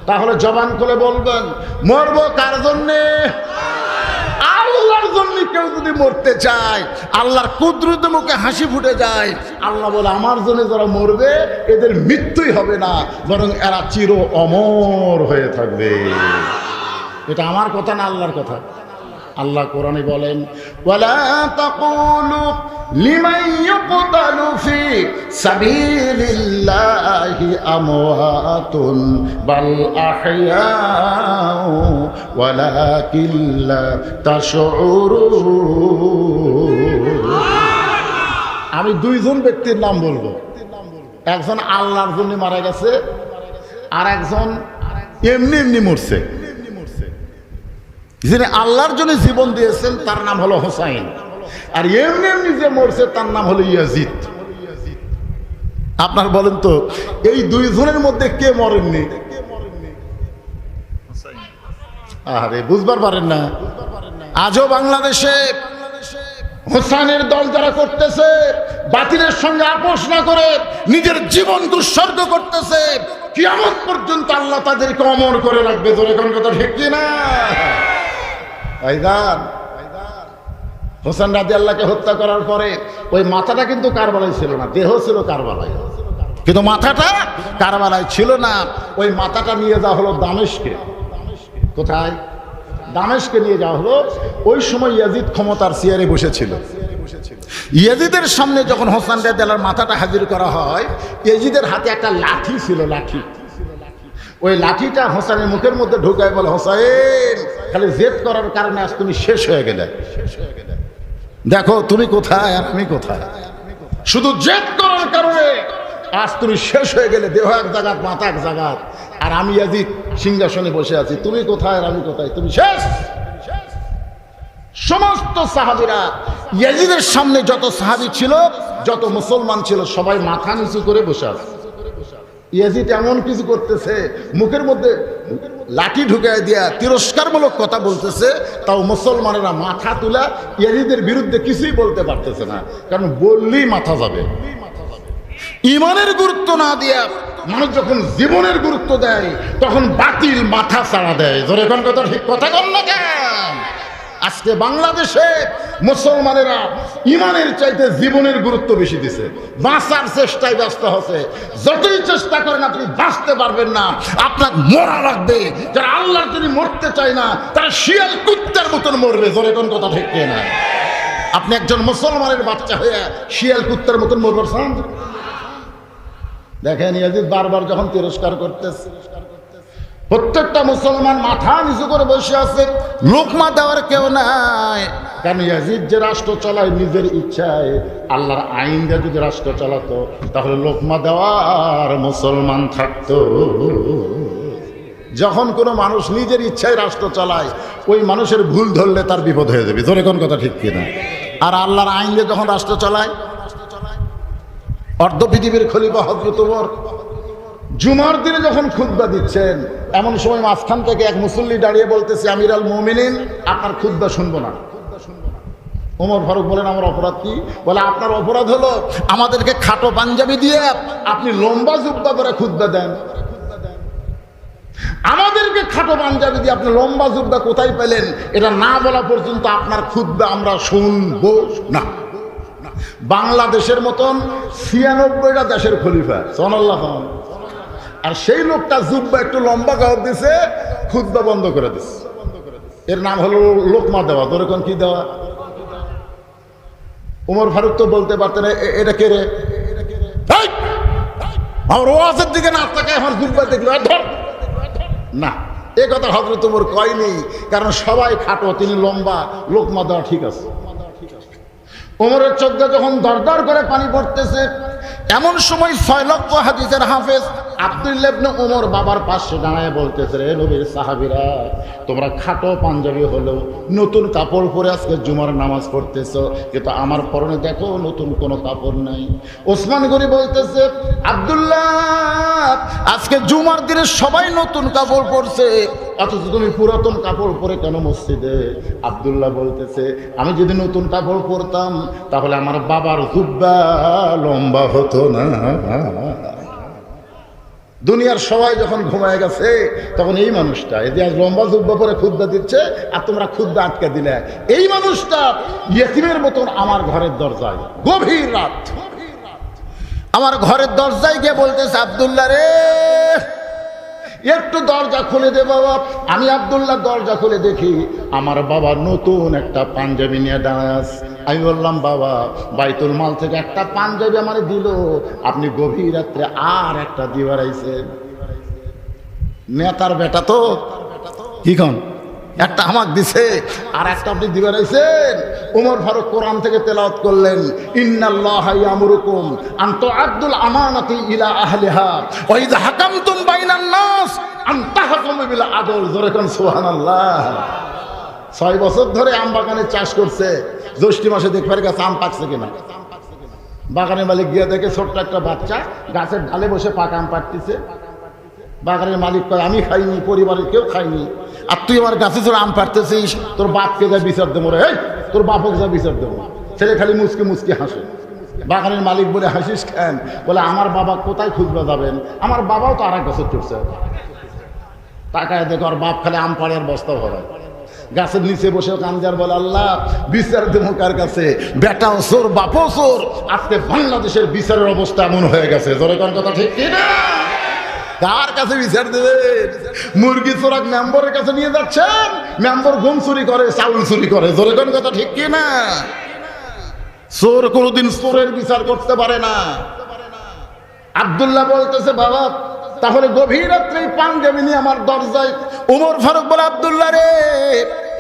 তাহলে জবান খুলে বলবেন, মরবো কার জন্যে? আল্লাহর জন্য। কেউ যদি মরতে চায়, আল্লাহর কুদরতে মুখে হাসি ফুটে যায়। আল্লাহ বলে, আমার জন্য যারা মরবে এদের মৃত্যুই হবে না, বরং এরা চির অমর হয়ে থাকবে। এটা আমার কথা না, আল্লাহর কথা। আল্লাহ কোরআনে বলেন, ওয়ালা তাকুলু লিমান ইউকতালু ফি সাবিলিল্লাহি আমওয়াতুন বাল আহইয়াউ ওয়ালাকিন লা তাশউরুন। আমি 2 জন ব্যক্তির নাম বলবো, একজন আল্লাহর জন্য মারা গেছে, আর একজন এমনি এমনি মরছে। যিনি আল্লাহর জন্য জীবন দিয়েছেন তার নাম হলো হোসাইন, আর এমনি এমনি যে মরছে তার নাম হলো ইয়াজিদ। আপনার বলেন তো, এই 2 জনের মধ্যে কে মরেননি? আরে বুঝবার পারেন না? আজও বাংলাদেশে হোসাইনের দল যারা করতেছে, বাতিলের সঙ্গে আপোষ না করে নিজের জীবন উৎসর্গ করতেছে, কিয়ামত পর্যন্ত আল্লাহ তাদেরকে অমর করে রাখবে। জোরে কোন কথা ঠিক কি না? হোসেন রাদিয়াল্লাহকে হত্যা করার পরে ওই মাথাটা কিন্তু কারবালায় ছিল না, দেহ ছিল কারবালায়, কিন্তু মাথাটা কারবালায় ছিল না। ওই মাথাটা নিয়ে যাওয়া হলো দামেস্কে। কোথায়? দামেস্কে নিয়ে যাওয়া হলো। ওই সময় ইয়াজিদ ক্ষমতার চেয়ারে বসেছিল। ইয়াজিদের সামনে যখন হোসেন রাদিয়াল্লাহর মাথাটা হাজির করা হয়, ইয়াজিদের হাতে একটা লাঠি ছিল, লাঠি। ওই লাঠিটা হোসেনের মুখের মধ্যে ঢুকায় বলে, হোসেন, খালি জেদ করার কারণে আজ তুমি শেষ হয়ে গেলে। দেখো তুমি কোথায় আর আমি কোথায়, শুধু জেদ করার কারণে আজ তুমি শেষ হয়ে গেলে। দেহ এক জায়গাত, মাথা এক জায়গাত, আর আমি ইয়াজিদ সিংহাসনে বসে আছি। তুমি কোথায় আর আমি কোথায়, তুমি শেষ। সমস্ত সাহাবীরা, ইয়াজিদের সামনে যত সাহাবী ছিল, যত মুসলমান ছিল, সবাই মাথা নিচু করে বসে আছে। ইয়াজিদ এমন কিছু করতেছে, মুখের মধ্যে লাঠি ঢুকায় দিয়া তিরস্কারমূলক কথা বলতেছে, তাও মুসলমানেরা মাথা তুলা ইয়াজিদের বিরুদ্ধে কিছুই বলতে পারতেছে না, কারণ বললেই মাথা যাবে। ইমানের গুরুত্ব না দিয়া মানুষ যখন জীবনের গুরুত্ব দেয় তখন বাতিল মাথা ছাড়া দেয়। জোরে কোন কথা, ঠিক কথা কন না কেন? আজকে বাংলাদেশে মুসলমানেরা ইমানের চাইতে জীবনের গুরুত্ব বেশি দিছে, বাঁচার চেষ্টায় ব্যস্ত হচ্ছে। যতই চেষ্টা করেন আপনি বাঁচতে পারবেন না, আপনার মরা লাগবে। যারা আল্লাহর জন্য মরতে চায় না তারা শিয়াল কুত্তার মতন মরবে। জোরে কোন কথা, ঠিক না? আপনি একজন মুসলমানের বাচ্চা হয়ে শিয়াল কুত্তার মতন মরবার চান? দেখেন ইয়াজিদ বারবার যখন তিরস্কার করতেছে, প্রত্যেকটা মুসলমান মাথা নিচু করে বসে আছে, লোকমা দেওয়ার কেউ নাই। কারণ ইয়াজিদ যে রাষ্ট্র চালায় নিজের ইচ্ছায়, আল্লাহর আইন দিয়ে যদি রাষ্ট্র চালাতো তাহলে লোকমা দেওয়ার মুসলমান থাকতো। যখন কোনো মানুষ নিজের ইচ্ছায় রাষ্ট্র চালায়, ওই মানুষের ভুল ধরলে তার বিপদ হয়ে যাবে। জোরে কোন কথা, ঠিক কিনা? আর আল্লাহর আইন দিয়ে যখন রাষ্ট্র চালায়, অর্ধ পৃথিবীর খলিফা হযরত ওমর জুমার দিনে যখন খুতবা দিচ্ছেন, এমন সময় মাঝখান থেকে এক মুসল্লি দাঁড়িয়ে বলতেছে, আমিরুল মুমিনিন, আপনার খুতবা শুনবো না। ওমর ফারুক বলেন, আমার অপরাধ কি? বলে, আপনার অপরাধ হলো আমাদেরকে খাটো পাঞ্জাবি দিয়ে আপনি লম্বা জুব্বা পরে খুতবা দেন। আমাদেরকে খাটো পাঞ্জাবি দিয়ে আপনি লম্বা জুব্বা কোথায় পেলেন? এটা না বলা পর্যন্ত আপনার খুতবা আমরা শুনবো না। বাংলাদেশের মতন ৯৬টা দেশের খলিফা, সুবহানাল্লাহ, আর সেই লোকটা জুব্বা একটু লম্বা কাপড় দিছে, খুতবা বন্ধ করে দিছে। এর নাম হলো লোকমা দেওয়া। ধরে কোন কি দেওয়া? ওমর ফারুক তো বলতে পারতেন, এটা কে রে? আমার ওয়াজের দিকে না তাকায় আমার জুব্বা দেখলো ধর না, এ কথা হযরত ওমর কয়নি, কারণ সবাই খাটো, তিনি লম্বা, লোকমা দেওয়া ঠিক আছে। ওমরের চোখে যখন দরদর করে পানি পড়তেছে, এমন সময় ৬ লক্ষ হাদিসের হাফেজ আব্দুল্লাহ ইবনে ওমর বাবার পাশে দাঁড়ায় বলতেছে, রে নবীর সাহাবীরা, তোমরা খাটো পাঞ্জাবি হলেও নতুন কাপড় পরে আজকে জুমার নামাজ পড়তেছো, কিন্তু আমার পরনে দেখো নতুন কোনো কাপড় নাই। ওসমান গনি বলতেছে, আব্দুল্লাহ, আজকে জুমার দিনে সবাই নতুন কাপড় পরছে, অথচ তুমি পুরাতন কাপড় পরে কেন মসজিদে? আব্দুল্লাহ বলতেছে, আমি যদি নতুন কাপড় পরতাম তাহলে আমার বাবার জুব্বা লম্বা হতো না। দুনিয়ার সবাই যখন ঘুমায় গেছে তখন এই মানুষটা এই যে আজ লম্বা জুব্বা পরে খুতবা দিচ্ছে, আর তোমরা খুতবা আটকে দিলে। এই মানুষটা ইয়েতিমের মতন আমার ঘরের দরজায় গভীর রাত আমার ঘরের দরজায় গিয়ে বলতেছে, আব্দুল্লাহ রে, একটু দরজা খুলে দে বাবা। আমি আব্দুল্লাহ দরজা খুলে দেখি আমার বাবা নতুন একটা পাঞ্জাবি নিয়ে দাঁড়ায় আছে। আমি বললাম, বাবা, বাইতুল মাল থেকে একটা পাঞ্জাবি আমার দিল, আপনি গভীর রাত্রে আর একটা দিবার আইছেন। নেতার বেটা তো কি কন, একটা আমাকে দিছে আর একটা আপনি দিবার আইছেন। ওমর ফারুক কোরআন থেকে তেলাওয়াত করলেন, ইন্নাল্লাহা ইয়ামুরুকুম আন তুআদ্দুল আমানাতি ইলা আহলিহা ওয়া ইযা হাকামতুম বাইনান নাস আন তাহকুমু বিল আদল। জোরে কোন সুবহানাল্লাহ। ৬ বছর ধরে আম বাগানে চাষ করছে, জ্যৈষ্ঠ মাসে দেখবার গাছে আম পাকছে কিনা। বাগানের মালিক গিয়ে দেখে ছোট্ট একটা বাচ্চা গাছের ঢালে বসে পাকা আম পাড়তেছে। বাগানের মালিক কয়, আমি খাইনি, পরিবারের কেউ খাইনি, আর তুই আমার গাছে ছোট আম পাড়তেছিস, তোর বাপকে যা বিচার দেবো রে, তোর বাপকে যা বিচার দেবো। ছেলে খালি মুচকে মুচকে হাসে। বাগানের মালিক বলে, হাসিস খান? বলে, আমার বাবা কোথায় খুঁজবা যাবেন, আমার বাবাও তো আর এক গাছের চড়ছে। তাকায় দেখো আর বাপ খালি আম পাড়ে আর বস্তা ভরায়। গাছের নিচে বসে কান্দার বলে, আল্লাহ, বিচার দেবো কার কাছে? বেটাও চোর, বাপও চোর। আজকে বাংলাদেশের বিচারের অবস্থা এমন হয়ে গেছে। জোরে কোন কথা, ঠিক কিনা? কার কাছে বিচার দেবেন? মুরগি চোরাক মেম্বরের কাছে নিয়ে যাচ্ছেন, মেম্বর গম চুরি করে, চাউল চুরি করে। জোরে কোন কথা, ঠিক কিনা? চোর কোনোদিন চোরের বিচার করতে পারে না। আব্দুল্লাহ বলতেছে, বাবা, তাহলে গভীর রাত্রে পাঞ্জাবি নিয়ে আমার দরজায়। ওমর ফারুক বলে, আব্দুল্লাহ রে,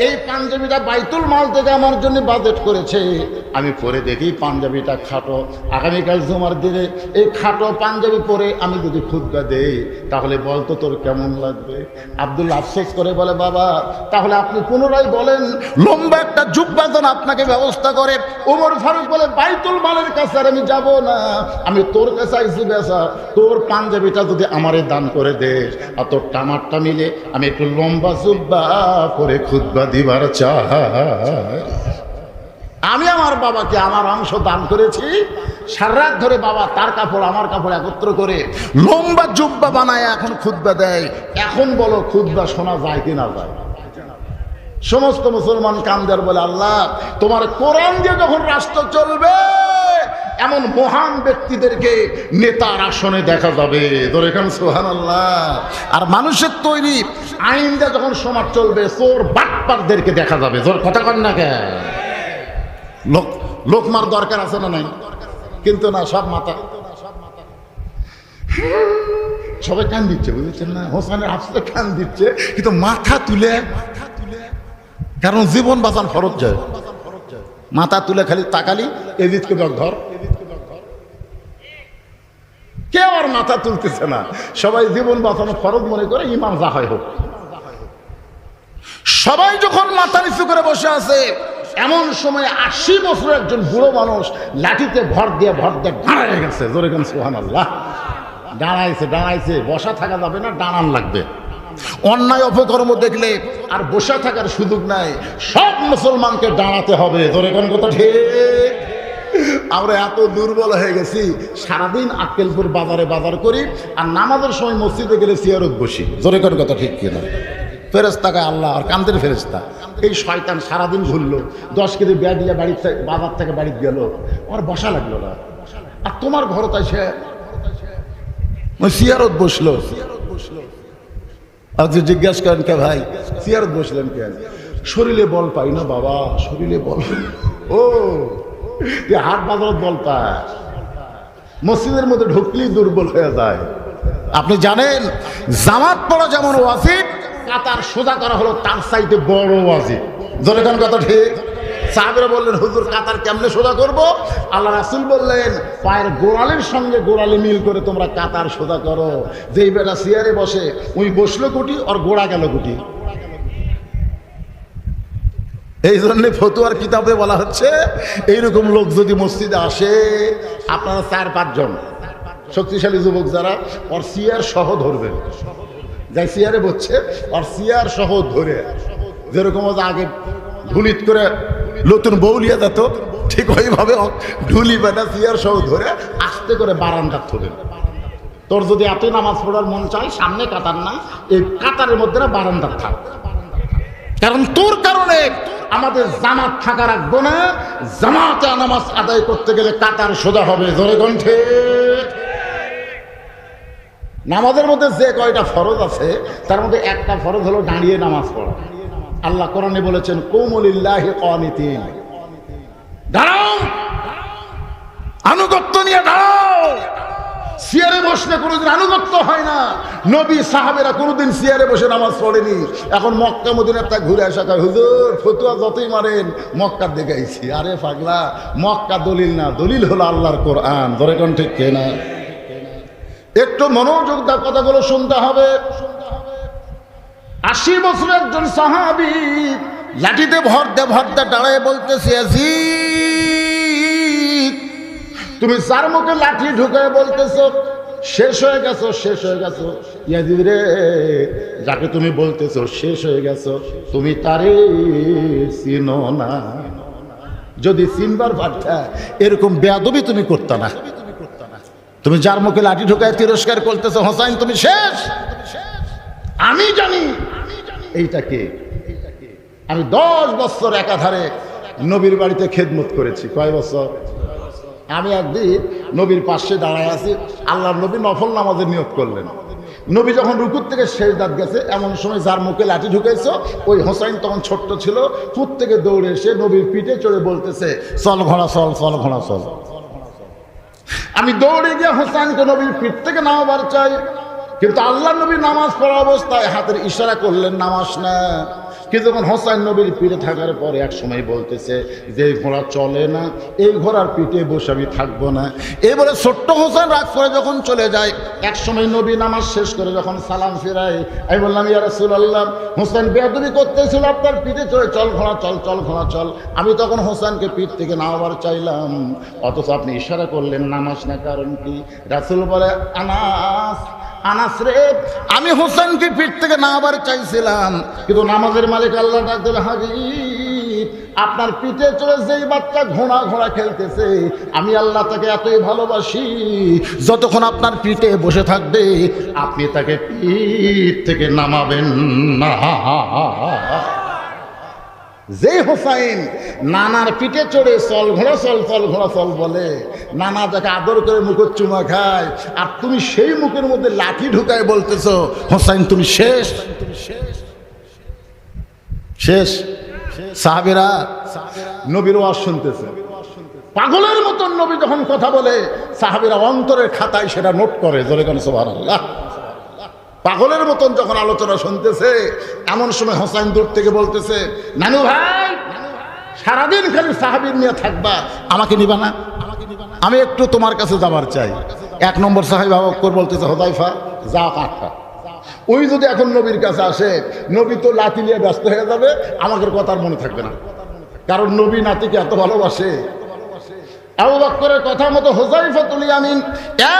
এই পাঞ্জাবিটা বাইতুল মাল থেকে আমার জন্য বাজেট করেছে, আমি পরে দেখি পাঞ্জাবিটা খাটো। আগামীকাল জুমার দিনে এই খাটো পাঞ্জাবি পরে আমি যদি খুতবা দেই তাহলে বলতো তোর কেমন লাগবে? আব্দুল্লাহ আফসোস করে বলে, বাবা, তাহলে আপনি পুনরায় বলেন লম্বা একটা জুব্বা যেন আপনাকে ব্যবস্থা করে। ওমর ফারুক বলে, বাইতুল মালের কাছে আর আমি যাব না, আমি তোর কাছে আইছি বেচা, তোর পাঞ্জাবিটা যদি আমারে দান করে দেস আর তোর টামারটা মিলে আমি একটু লম্বা জুব্বা পরে খুতবা দিবার চাই। আমি আমার বাবাকে আমার অংশ দান করেছি। সারা রাত ধরে বাবা তার কাপড় আমার কাপড় একত্র করে লম্বা জুব্বা বানায় এখন খুতবা দেয়। এখন বলো খুতবা শোনা যায় কি না যায়? সমস্ত মুসলমান কান্দার বলে, আল্লাহ তোমার কোরআন দিয়ে যখন রাষ্ট্র চলবে এমন মহান ব্যক্তিদেরকে নেতার আসনে দেখা যাবে। ধরে খান সুবহানাল্লাহ। আর মানুষের তৈরি আইন দিয়ে যখন সমাজ চলবে চোর বাটপারদেরকে দেখা যাবে। জোর কথা কন না কে? লোকমার দরকার আছে না নাই? কিন্তু না, সব মাথা সবাই কান দিচ্ছে, বুঝেছেন না? হোসেনের হাফসে কান দিচ্ছে কিন্তু মাথা তুলে, কারণ জীবন বাঁচান ফরজ যায়। মাথা তুলে খালি তাকালি এজিদকে ধর, কেউ আর মাথা তুলতেছে না। সবাই জীবন বাঁচানো ফরজ মনে করে, ইমাম যা হয় হোক। সবাই যখন মাথা নিচু করে বসে আছে এমন সময় 80 বছরের একজন বুড়ো মানুষ লাঠিতে ভর দিয়ে দাঁড়ায় গেছে। জোরে গান সুবহানাল্লাহ। দাঁড়াইছে। বসা থাকা যাবে না, দাঁড়ান লাগবে। অন্যায় অপকর্ম দেখলে আর বসে থাকার সুযোগ নাই, সব মুসলমানকে দাঁড়াতে হবে। জোরে গান কথা ঠিক। আমরা এত দুর্বল হয়ে গেছি, সারাদিন আক্কেলপুর বাজার করি আর নামাজের সময় মসজিদে গেলে চেয়ারত বসি। জোরে গান কথা ঠিক কিনা? ফেরেশতাকে আল্লাহ আর কান্দের ফেরেশতা। এই শয়তান সারাদিন ঘুরলো, 10 কেজি ব্যাগ দিয়ে বাজার থেকে বাড়ি গেল, আমার বসা লাগলো না। আর তোমার ঘর তাই সে চেয়ারত বসলো। আর যে জিজ্ঞাসা করেন, কে ভাই চেয়ারত বসলেন কেন? শরীরে বল পাই না বাবা, শরীরে বল। ও হাট বাজারত বল পায়, মসজিদের মধ্যে ঢুকলেই দুর্বল হয়ে যায়। আপনি জানেন জামাত পড়া যেমন ওয়াজিব, কাতার সোজা করা হলো তার চাইতে বড় ওয়াজিব। জোরে কোন কথা ঠিক? সাহাবীরা বললেন, হুজুর কাতার কেমনে সোজা করব? আল্লাহ রাসূল বললেন, পায়ের গোড়ালির সঙ্গে গোড়ালি মিল করে তোমরা কাতার সোজা করো। যেই বেটা চেয়ারে বসে ওই বসলো কুটি আর গোড়া গেল কুটি। এই জন্য ফতুয়ার কিতাবে বলা হচ্ছে, এইরকম লোক যদি মসজিদে আসে, আপনারা 4-5 জন শক্তিশালী যুবক যারা ওর চেয়ার সহ ধরবেন। যাই চেয়ারে বসছে আর চেয়ার সহ ধরে, যেরকম আগে ঢুলিত করে নতুন বউলিয়া যেত, ঠিক ওইভাবে ঢুলি বেটা চেয়ার সহ ধরে আস্তে করে বারান্দা থবেন। তোর যদি এত নামাজ পড়ার মন চায়, সামনে কাতার না, এই কাতারের মধ্যে না বারান্দা থাক। কারণ তোর কারণে আমাদের জামাত থাকা রাখবো না। জামাতে নামাজ আদায় করতে গেলে কাতার সোজা হবে। জোরে কণ্ঠে। নামাজের মধ্যে যে কয়টা ফরজ আছে তার মধ্যে একটা ফরজ হলো দাঁড়িয়ে নামাজ পড়া। আল্লাহ কোরআনে বলেছেন, কুমু লিল্লাহি কানিতিন, দাঁড়াও, আনুগত্য নিয়ে দাঁড়াও। চেয়ারে বসলে কোনোদিন আনুগত্য হয় না। নবী সাহাবেরা কোনোদিন চেয়ারে বসে নামাজ পড়েনি। এখন মক্কা মদিনার তা ঘুরে আসা কয়, হুজুর ফতুয়া যতই মারেন মক্কার দিকে আইছি। আরে পাগলা, মক্কা দলিল না, দলিল হলো আল্লাহর কোরআন। ধরে কোন ঠিক কেনা? একটু মনোযোগ দা, কথাগুলো শুনতে হবে। 80 বছরের একজন সাহাবী লাঠিতে ভরতে দাঁড়ায় বলতেছে, ইয়াজিদ তুমি যার মুখে লাঠি ঢুকায় বলতেছো শেষ হয়ে গেছো, শেষ হয়ে গেছো, ইয়াজিদ রে যাকে তুমি বলতেছো শেষ হয়ে গেছো, তুমি তারে চিনো না। যদি চিনবার পারতা এরকম বেয়াদবি তুমি করতে না। তুমি যার মুখে লাঠি ঢুকায় তিরস্কার করতেছো, হোসাইন তুমি শেষ। আমি জানি এইটাকে। আমি 10 বছর একাধারে নবীর বাড়িতে খেদমত করেছি। কয় বছর? আমি একদিন নবীর পাশে দাঁড়ায় আছি, আল্লাহর নবী নফল নামাজের নিয়ত করলেন। নবী যখন রুকুর থেকে সেজদাত গেছে, এমন সময় যার মুখে লাঠি ঢুকেছে ওই হোসাইন তখন ছোট্ট ছিল, ফুট থেকে দৌড়ে এসে নবীর পিঠে চড়ে বলতেছে, চল ঘোড়া চল, চল ঘোড়া চল। আমি দৌড়ে গিয়ে হোসাইনকে নবীর পিঠ থেকে নামাবার চাই, কিন্তু আল্লাহ নবী নামাজ পড়া অবস্থায় হাতের ইশারা করলেন নামাজ না। কিন্তু যখন হোসাইন নবীর পিঠে থাকার পরে এক সময় বলতেছে, যে ঘোড়া চলে না এই ঘোড়ার পিঠে বসে আমি থাকবো না। এবারে ছোট্ট হোসেন রাগ করে যখন চলে যায়, এক সময় নবী নামাজ শেষ করে যখন সালাম ফিরায়, আমি বললাম, ইয়া রাসূলুল্লাহ, হোসেন বেয়াদবি করতেছিল আপনার পিঠে চড়ে, চল ঘোড়া চল, চল ঘোড়া চল। আমি তখন হোসেনকে পিঠ থেকে নামাবার চাইলাম, অথচ আপনি ইশারা করলেন নামাজ না। কারণ কি? রাসূল বলে, আনাস রে, আমি হোসেনকে পিঠ থেকে নামাবার চাইছিলাম, কিন্তু নামাজের মালিক আল্লাহ ডাকতে, হাবিব আপনার পিঠে চলে যেই বাচ্চা ঘোড়া ঘোড়া খেলতেছে, আমি আল্লাহ তাকে এতই ভালোবাসি, যতক্ষণ আপনার পিঠে বসে থাকবে আপনি তাকে পিঠ থেকে নামাবেন না। যে হোসাইন নানার পিঠে চড়ে চল ঘোড়া চল, চল ঘোড়া চল বলে, নানা তাকে আদর করে মুখের চুমা খায়, আর তুমি সেই মুখের মধ্যে লাঠি ঢুকায় বলতেছ হোসাইন তুমি শেষ, শেষ। সাহাবীরা নবীর ওয়াজ শুনতেছে, পাগলের মতন নবী যখন কথা বলে সাহাবীরা অন্তরের খাতায় সেটা নোট করে, জোরে কেন সুবহানাল্লাহ। পাগলের মতন যখন আলোচনা শুনতেছে, এমন সময় হোসাইন দূর থেকে বলতেছে, নানু ভাই সারাদিন খালি সাহাবীর নিয়ে থাকবা, আমাকে নিবা না? আমি একটু তোমার কাছে যাবার চাই। 1 নম্বর সাহাবী আবু বকর বলতেছে, হুযায়ফা যা কাটটা, ওই যদি এখন নবীর কাছে আসে, নবী তো লাঠি নিয়ে ব্যস্ত হয়ে যাবে, আমাদের কথা আর মনে থাকবে না, কারণ নবী নাতিকে এত ভালোবাসে। আবু বকরের কথা মতো হুযায়ফাতুল ইয়ামিন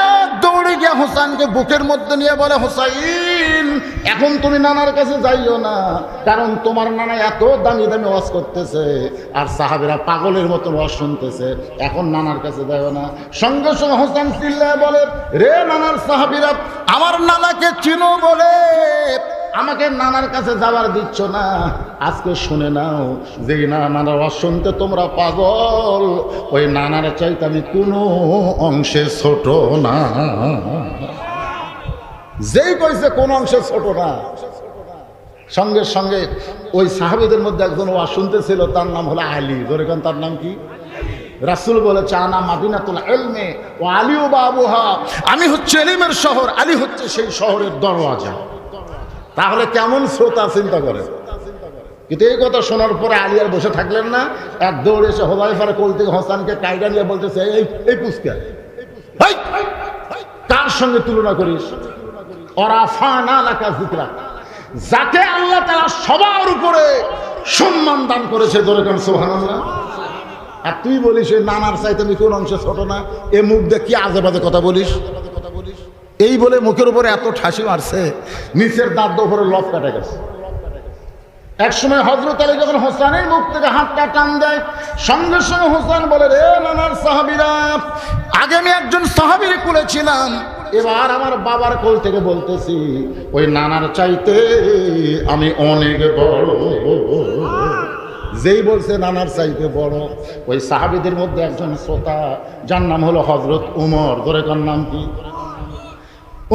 এক দৌড়ে গিয়ে হোসেনকে বুকের মধ্যে নিয়ে বলে, হোসাইন এখন তুমি নানার কাছে যাইও না, কারণ তোমার নানা এত দামি দামি ওয়াজ করতেছে আর সাহাবীরা পাগলের মতো ওয়াজ শুনতেছে, এখন নানার কাছে যাইও না। সঙ্গে সঙ্গে হোসেন চিল্লায় বলে, রে নানার সাহাবীরা, আমার নানাকে চিনো বলে আমাকে নানার কাছে যাবার দিচ্ছ না? আজকে শুনে নাও, যে নানার ওয়াজ শুনতে তোমরা পাগল, ওই নানার চাইতে আমি কোনো অংশে ছোট না। যেই কইছে কোন অংশে ছোট না, সঙ্গে সঙ্গে ওই সাহাবীদের মধ্যে একজন ওয়াজ শুনতেছিল, তার নাম হলো আলী। ধরে কেন তার নাম কি? রাসূল বলেছে, আনা মাদিনাতুল ইলমি ওয়া আলিউ বাবুহা, আমি হচ্ছে ইলমের শহর, আলী হচ্ছে সেই শহরের দরওয়াজা। তাহলে কেমন শ্রোতা চিন্তা করে। কিন্তু এই কথা শোনার পরে আলী আর বসে থাকলেন না, এক দৌড়ে এসে হুযায়ফার কোল থেকে হোসেনকে কাইডা নিয়ে বলতেছে, এই পুস্কা কার সঙ্গে তুলনা করিস? ওরাফানা লাকা যিকরা, যাকে আল্লাহ তাআলা সবার উপরে সম্মান দান করেছে, ধরে কেন সুবহানাল্লাহ। আর তুই বলিস এই নানার চাইতে আমি কোন অংশে ছোট না? এ মুখ দিয়ে কি আজে বাজে কথা বলিস? এই বলে মুখের উপরে এত ঠাসি মারছে, নিচের দাঁত উপরে লফ কাটে গেছে। এক সময় হযরত আলী যখন হোসেনের মুখ থেকে হাতটা টান দেয়, সঙ্গে সঙ্গে হোসেন বলে, রে নানার সাহাবীরা, আগে আমি একজন সাহাবীর কোলে ছিলাম, এবার আমার বাবার কোল থেকে বলতেছি ওই নানার চাইতে আমি অনেক বড়। যেই বলছে নানার চাইতে বড়, ওই সাহাবীদের মধ্যে একজন শ্রোতা, যার নাম হলো হযরত উমর। ধরে কার নাম কি?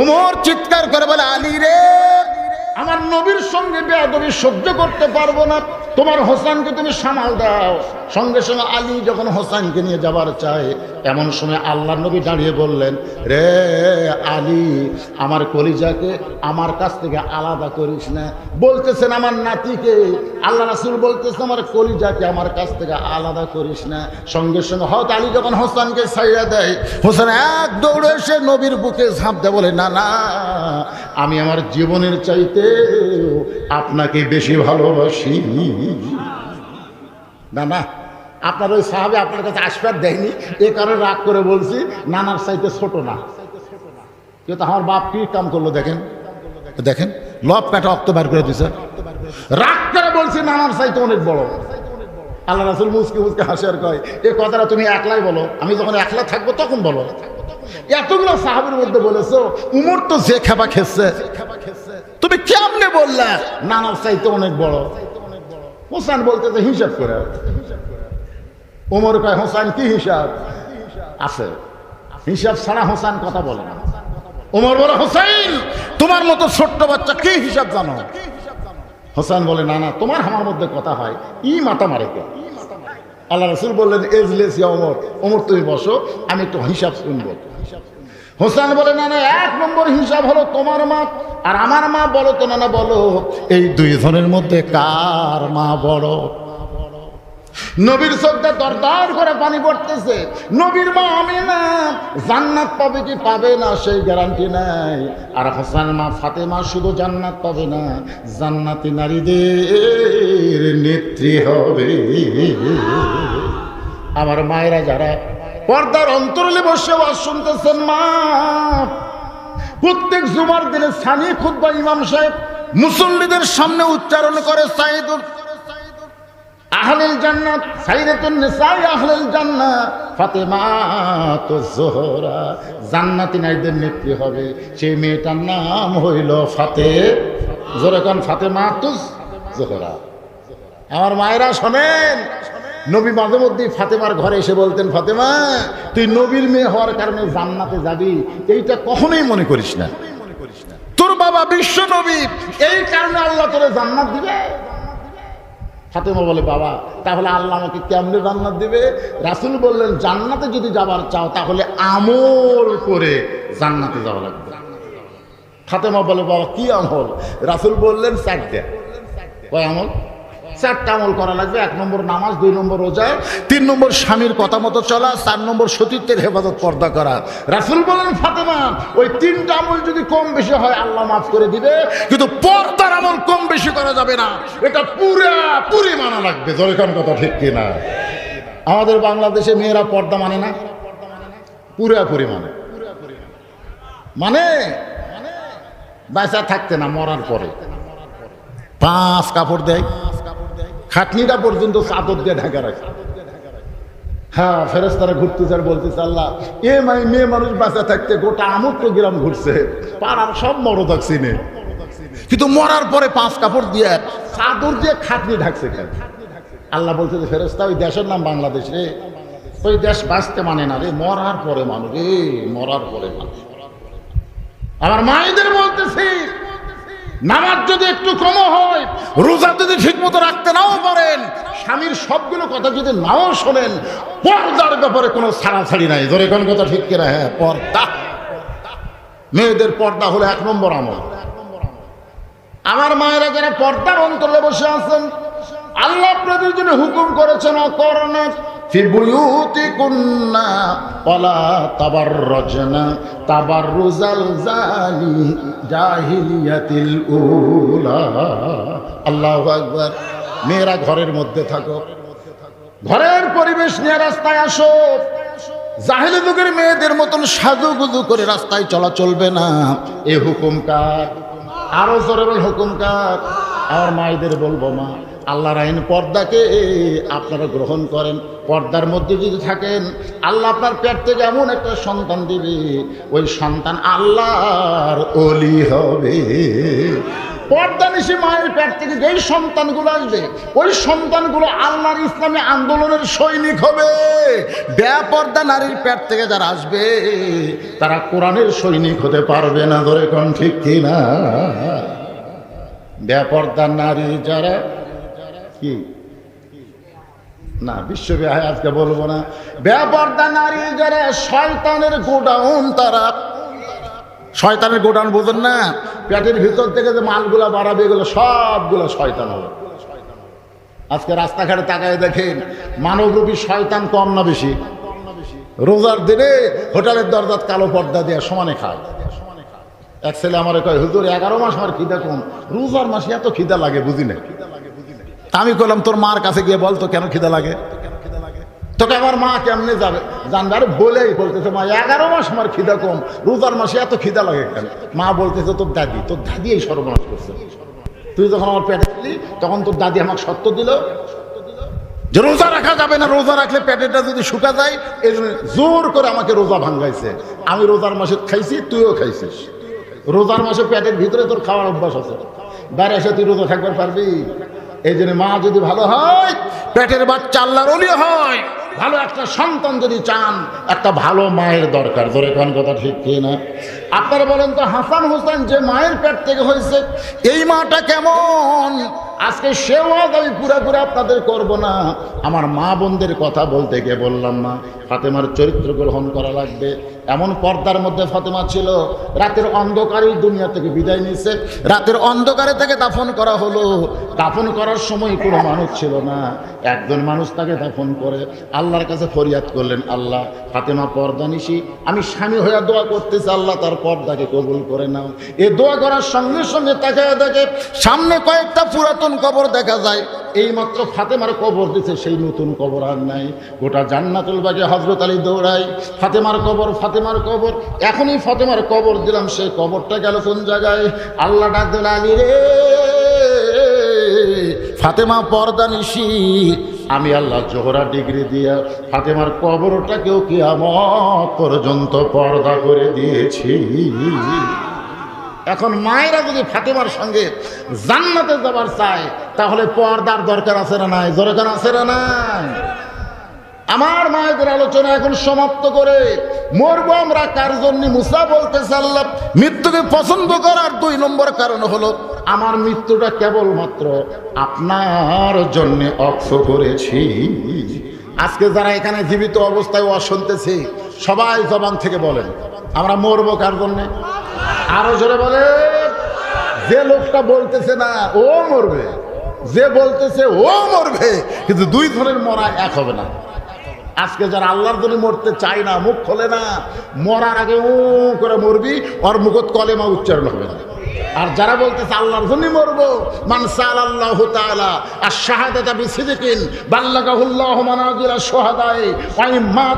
উমর চিৎকার করে বলে, আলী রে, আমার নবীর সঙ্গে বেয়াদবি সহ্য করতে পারবো না, তোমার হোসেনকে তুমি সামাল দাও। সঙ্গে সঙ্গে আলী যখন হোসেনকে নিয়ে যাবার চায়, এমন সময় আল্লাহর নবী দাঁড়িয়ে বললেন, রে আলী, আমার কলিজাকে আমার কাছ থেকে আলাদা করিস না। বলতেছেন আমার নাতিকে, আল্লাহ রাসূল বলতেছেন আমার কলিজাকে আমার কাছ থেকে আলাদা করিস না। সঙ্গে সঙ্গে হযরত আলী যখন হোসেনকে ছাইড়া দেয়, হোসেন এক দৌড়ে এসে নবীর বুকে ঝাঁপ দেয়, বলে, না না, আমি আমার জীবনের চাইতে আপনাকে বেশি ভালোবাসি। না না, আপনার ওই সাহাবী আপনার কাছে আশীর্বাদ দেয়নি, এ কারণে রাগ করে বলছি নানার চাইতে ছোট না। কিন্তু আমার বাপ কি কাম করলো দেখেন, দেখেন লব কাটা অক্ত বার করে দিছে, রাগ করে বলছি নানার চাইতে অনেক বড়। আল্লাহ রাসূল মুসকে মুসকে হাসে আর কয়, এ কথাটা তুমি একলাই বলো, আমি যখন একলা থাকবো তখন বলো। এতগুলো সাহাবীর মধ্যে বলেছো, উমর তো যে খাবা খেচ্ছে, তুমি কেমনে বললা নানার চাইতে অনেক বড়? হোসেন বলতেছে হিসাব করে। উমর কয়, হোসেন কি হিসাব আছে? হিসাব ছাড়া হোসেন কথা বলে না। উমর বলে, হোসেন তোমার মতো ছোট্ট বাচ্চা কি হিসাব জানো? হোসেন বলে, না না, তোমার আমার মধ্যে কথা হয়, ই মাথা মারে কে? আল্লাহ রাসূল বললেন, এজলিস ইয়া ওমর, ওমর তুমি বসো, আমি একটু হিসাব শুনবো। হোসেন বলে, না না, 1 নম্বর হিসাব হলো তোমার মা আর আমার মা। বলো তো নানা, বলো এই দুইজনের মধ্যে কার মা বড়? নবীর চোখে দরদর করে পানি পড়তেছে। নবীর মা আমিনা জান্নাত পাবে কি পাবে না সেই গ্যারান্টি নাই, আর হাসান মা ফাতেমা শুধু জান্নাত পাবে না, জান্নাতি নারীদের নেত্রী হবে। আমার মায়েরা যারা পর্দার অন্তরালে বসে ওয়াজ শুনতেছেন, মা প্রত্যেক জুমার দিনে সানি খুতবা ইমাম সাহেব মুসল্লিদের সামনে উচ্চারণ করে, সাইদুল আহলুল জান্নাত সাইয়্যিদাতুন নিসাই আহলুল জান্নাত ফাতেমাতুজ জোহরা, জান্নাতি নারীদের নেত্রী হবে। সেই মেয়েটার নাম হইল জোরে কোন ফাতেমাতুজ জোহরা। আমার মায়েরা শোনেন, নবী মাঝে মধ্যে ফাতেমার ঘরে এসে বলতেন, ফাতেমা তুই নবীর মেয়ে হওয়ার কারণে জান্নাতে যাবি, এইটা কখনোই মনে করিস না। তোর বাবা বিশ্ব নবী, এই কারণে আল্লাহ তোরে জান্নাত দিবে। ফাতেমা বলে, বাবা তাহলে আল্লাহ আমাকে কেমনে জান্নাত দিবে? রাসূল বললেন, জান্নাতে যদি যাবার চাও তাহলে আমল করে জান্নাতে যাওয়া লাগবে। ফাতেমা বলে, বাবা কি আমল? রাসূল বললেন, চারটা। কয় আমল? চারটা আমল করা লাগবে। 1 নম্বর নামাজ, 2 নম্বর রোজা, 3 নম্বর স্বামীর কথা মতো চলা, 4 নম্বর সতীত্বের হেফাজত পর্দা করা। রাসূল বলেন, ফাতেমা ওই 3টা আমল যদি কম বেশি হয় আল্লাহ মাফ করে দিবে, কিন্তু পর্দার আমল কম বেশি করা যাবে না, এটা পুরোপুরি মানা লাগবে। জোরে কোন কথা ঠিক কিনা? আমাদের বাংলাদেশে মেয়েরা পর্দা মানে না, পুরোপুরি মানে বাঁচা থাকতে না, মরার পরে 5 কাপড় দেয়, খাটনিটা পর্যন্ত চাদর দিয়ে ঢাকা রাখে। হ্যাঁ, ফেরেশতারা ঘুরতেছে আর বলতেছে, আল্লাহ মেয়ে মানুষ বাঁচা থাকতে গোটা আমুক গ্রাম ঘুরছে, পাড়ার সব মরদক চিনে, কিন্তু মরার পরে 5 কাপড় দিয়ে চাদর দিয়ে খাটনি ঢাকছে কেন? আল্লাহ বলছে যে, ফেরেশতা ওই দেশের নাম বাংলাদেশ রে, ওই দেশ বাঁচতে মানে না রে, মরার পরে মানুষ রে, মরার পরে মানুষ। আমার মায়েদের বলতেছি, নামাজ যদি একটু কম হয়, রোজা যদি ঠিক মতো রাখতে নাও পারেন, স্বামীর সবগুলো কথা যদি নাও শোনেন, পর্দার ব্যাপারে কোনো ছাড়াছাড়ি নাই। ধরে কোন কথা ঠিক কিনা? হ্যাঁ, পর্দা। মেয়েদের পর্দা হলো 1 নম্বর আমল। আমার মায়েরা যারা পর্দার অন্তরে বসে আছেন, আল্লাহ আপনাদের জন্য হুকুম করেছেন, অকরণা ফি বুয়ুতিকুন্না ওয়ালা তাবাররাজনা তাবাররুজাল জাহিলিয়াতিল উলা। আল্লাহু আকবার। মেয়েরা ঘরের মধ্যে থাকো, ঘরের পরিবেশ নিয়ে রাস্তায় আসো। জাহেলি যুগের মেয়েদের মতন সাজুগুজু করে রাস্তায় চলা চলবে না। এ হুকুম কার? আরো জোরে বল, হুকুম কার? আমার মায়েদের বলবো, মা আল্লাহর আইন পর্দাকে আপনারা গ্রহণ করেন। পর্দার মধ্যে যদি থাকেন, আল্লাহ আপনার পেট থেকে এমন একটা সন্তান দিবে, ওই সন্তান আল্লাহর ওলি হবে। পর্দা নিশি মায়ের পেট থেকে যেই সন্তানগুলো আসবে, ওই সন্তানগুলো আল্লাহর ইসলামী আন্দোলনের সৈনিক হবে। বেপর্দা নারীর পেট থেকে যারা আসবে, তারা কোরআনের সৈনিক হতে পারবে না। ধরে কোন ঠিক কিনা? বেপর্দা নারী যারা কি না, বিশ্ববিহায় আজকে বলবো না, বেপর্দা নারী যারা শয়তানের গোডাউন, তারা শয়তানের গোডাউন বুঝেন না? পেটের ভিতর থেকে যে মালগুলা বাড়াবে, এগুলো সবগুলো শয়তান হবে। আজকে রাস্তাঘাটে তাকায় দেখেন, মানবরূপী শয়তান কম না বেশি? রোজার দিনে হোটেলের দরজাত কালো পর্দা দিয়ে সমানে খায়। এক ছেলে আমার কয়, হুজুর 11 মাস আমার খিদা কম, রোজার মাসে এত খিদা লাগে বুঝি না। আমি বললাম, তোর মার কাছে গিয়ে বল তো কেন খিদা লাগে। তোকে আমার মা কেমনে যাবে জানবে? আরে বলেই বলতেছে, মা 11 মাস আমার খিদা কম, রোজার মাসে এত খিদা লাগে কেন? মা বলতেছে, তোর দাদি এই সর্বনাশ করছে। তুই যখন আমার পেটে ছিলি, তখন তোর দাদি আমাকে সত্য দিল যে রোজা রাখা যাবে না, রোজা রাখলে পেটেটা যদি শুকা যায়, এই জন্য জোর করে আমাকে রোজা ভাঙ্গাইছে। আমি রোজার মাসে খাইছি, তুইও খাইছিস। রোজার মাসে পেটের ভিতরে তোর খাওয়ার অভ্যাস আছে, বাইরে এসে তুই রোজা থাকবার পারবি? এই জন্য মা যদি ভালো হয়, পেটের বাচ্চা আল্লাহর ওলি হয়, ভালো একটা সন্তান যদি চান, একটা ভালো মায়ের দরকার। ধরে কোন কথা ঠিক কিনা? আপনারা বলেন তো, হাসান হোসেন যে মায়ের পেট থেকে হয়েছে, এই মাটা কেমন? আজকে সেও আমি পুরোপুরি আপনাদের করব না। আমার মা বোনদের কথা বলতে গিয়ে বললাম, মা ফাতেমার চরিত্র গ্রহণ করা লাগবে। এমন পর্দার মধ্যে ফাতেমা ছিল, রাতের অন্ধকারেই দুনিয়া থেকে বিদায় নিয়েছে, রাতের অন্ধকারে তাকে দাফন করা হলো। দাফন করার সময় কোনো মানুষ ছিল না, একজন মানুষ তাকে দাফন করে আল্লাহর কাছে ফরিয়াদ করলেন, আল্লাহ ফাতেমা পর্দা নিশি, আমি স্বামী হয়ে দোয়া করতেছি, আল্লাহ তার পর্দাকে কবুল করে নাও। এ দোয়া করার সঙ্গে সঙ্গে তাকে দেখে সামনে কয়েকটা পুরাতন কবর দেখা যায়। এই মাত্র ফাতেমার কবর দিছে, সেই নতুন কবর আর নাই। গোটা জান্নাতুল বাগে হযরত আলী দৌড়ায়, ফাতেমার কবর, ফাতেমার কবর। এখনই ফাতেমার কবর দিলাম, সেই কবরটা গেল কোন জায়গায়? আল্লাহ ডাক দিল, আলী রে ফাতেমা পর্দা নিশি, আমি আল্লাহ জোহরা ডিগ্রি দিয়া ফাতেমার কবরটাকেও কিয়ামত পর্যন্ত পর্দা করে দিয়েছি। এখন মায়েরা যদি ফাতেমার সঙ্গে জান্নাতে যাবার চায় তাহলে পর্দার দরকার আছে না নাই? দরকার আছে না নাই? আমার মায়েদের আলোচনা এখন সমাপ্ত করে মরবো আমরা কার জন্য? মুসা বলতেছে আল্লাহ মৃত্যুকে পছন্দ করার 2 নম্বর কারণ হলো আমার মৃত্যুটা কেবলমাত্র আপনার জন্য অক্ষ করেছি। আজকে যারা এখানে জীবিত অবস্থায় ওয়াজ শুনতেছে সবাই জবান থেকে বলেন আমরা মরবো কার জন্য? আরো জোরে বলে। যে লোকটা বলতেছে না ও মরবে, যে বলতেছে ও মরবে, কিন্তু 2 ধরনের মরা এক হবে না। আজকে যারা আল্লাহর জন্য মরতে চায় না, মুখ খোলে না, মরার আগে ও করে মরবি, ওর মুখত কলেমা উচ্চারণ হবে না। আর যারা বলতেছে আল্লাহর জন্য মরবো, মান সাআলাল্লাহু তাআলা আশ-শাহাদাতা বিসিদকিন বাল্লাগাহুল্লাহু মানাজিলা শুহাদায়ে ওয়া ইম্মা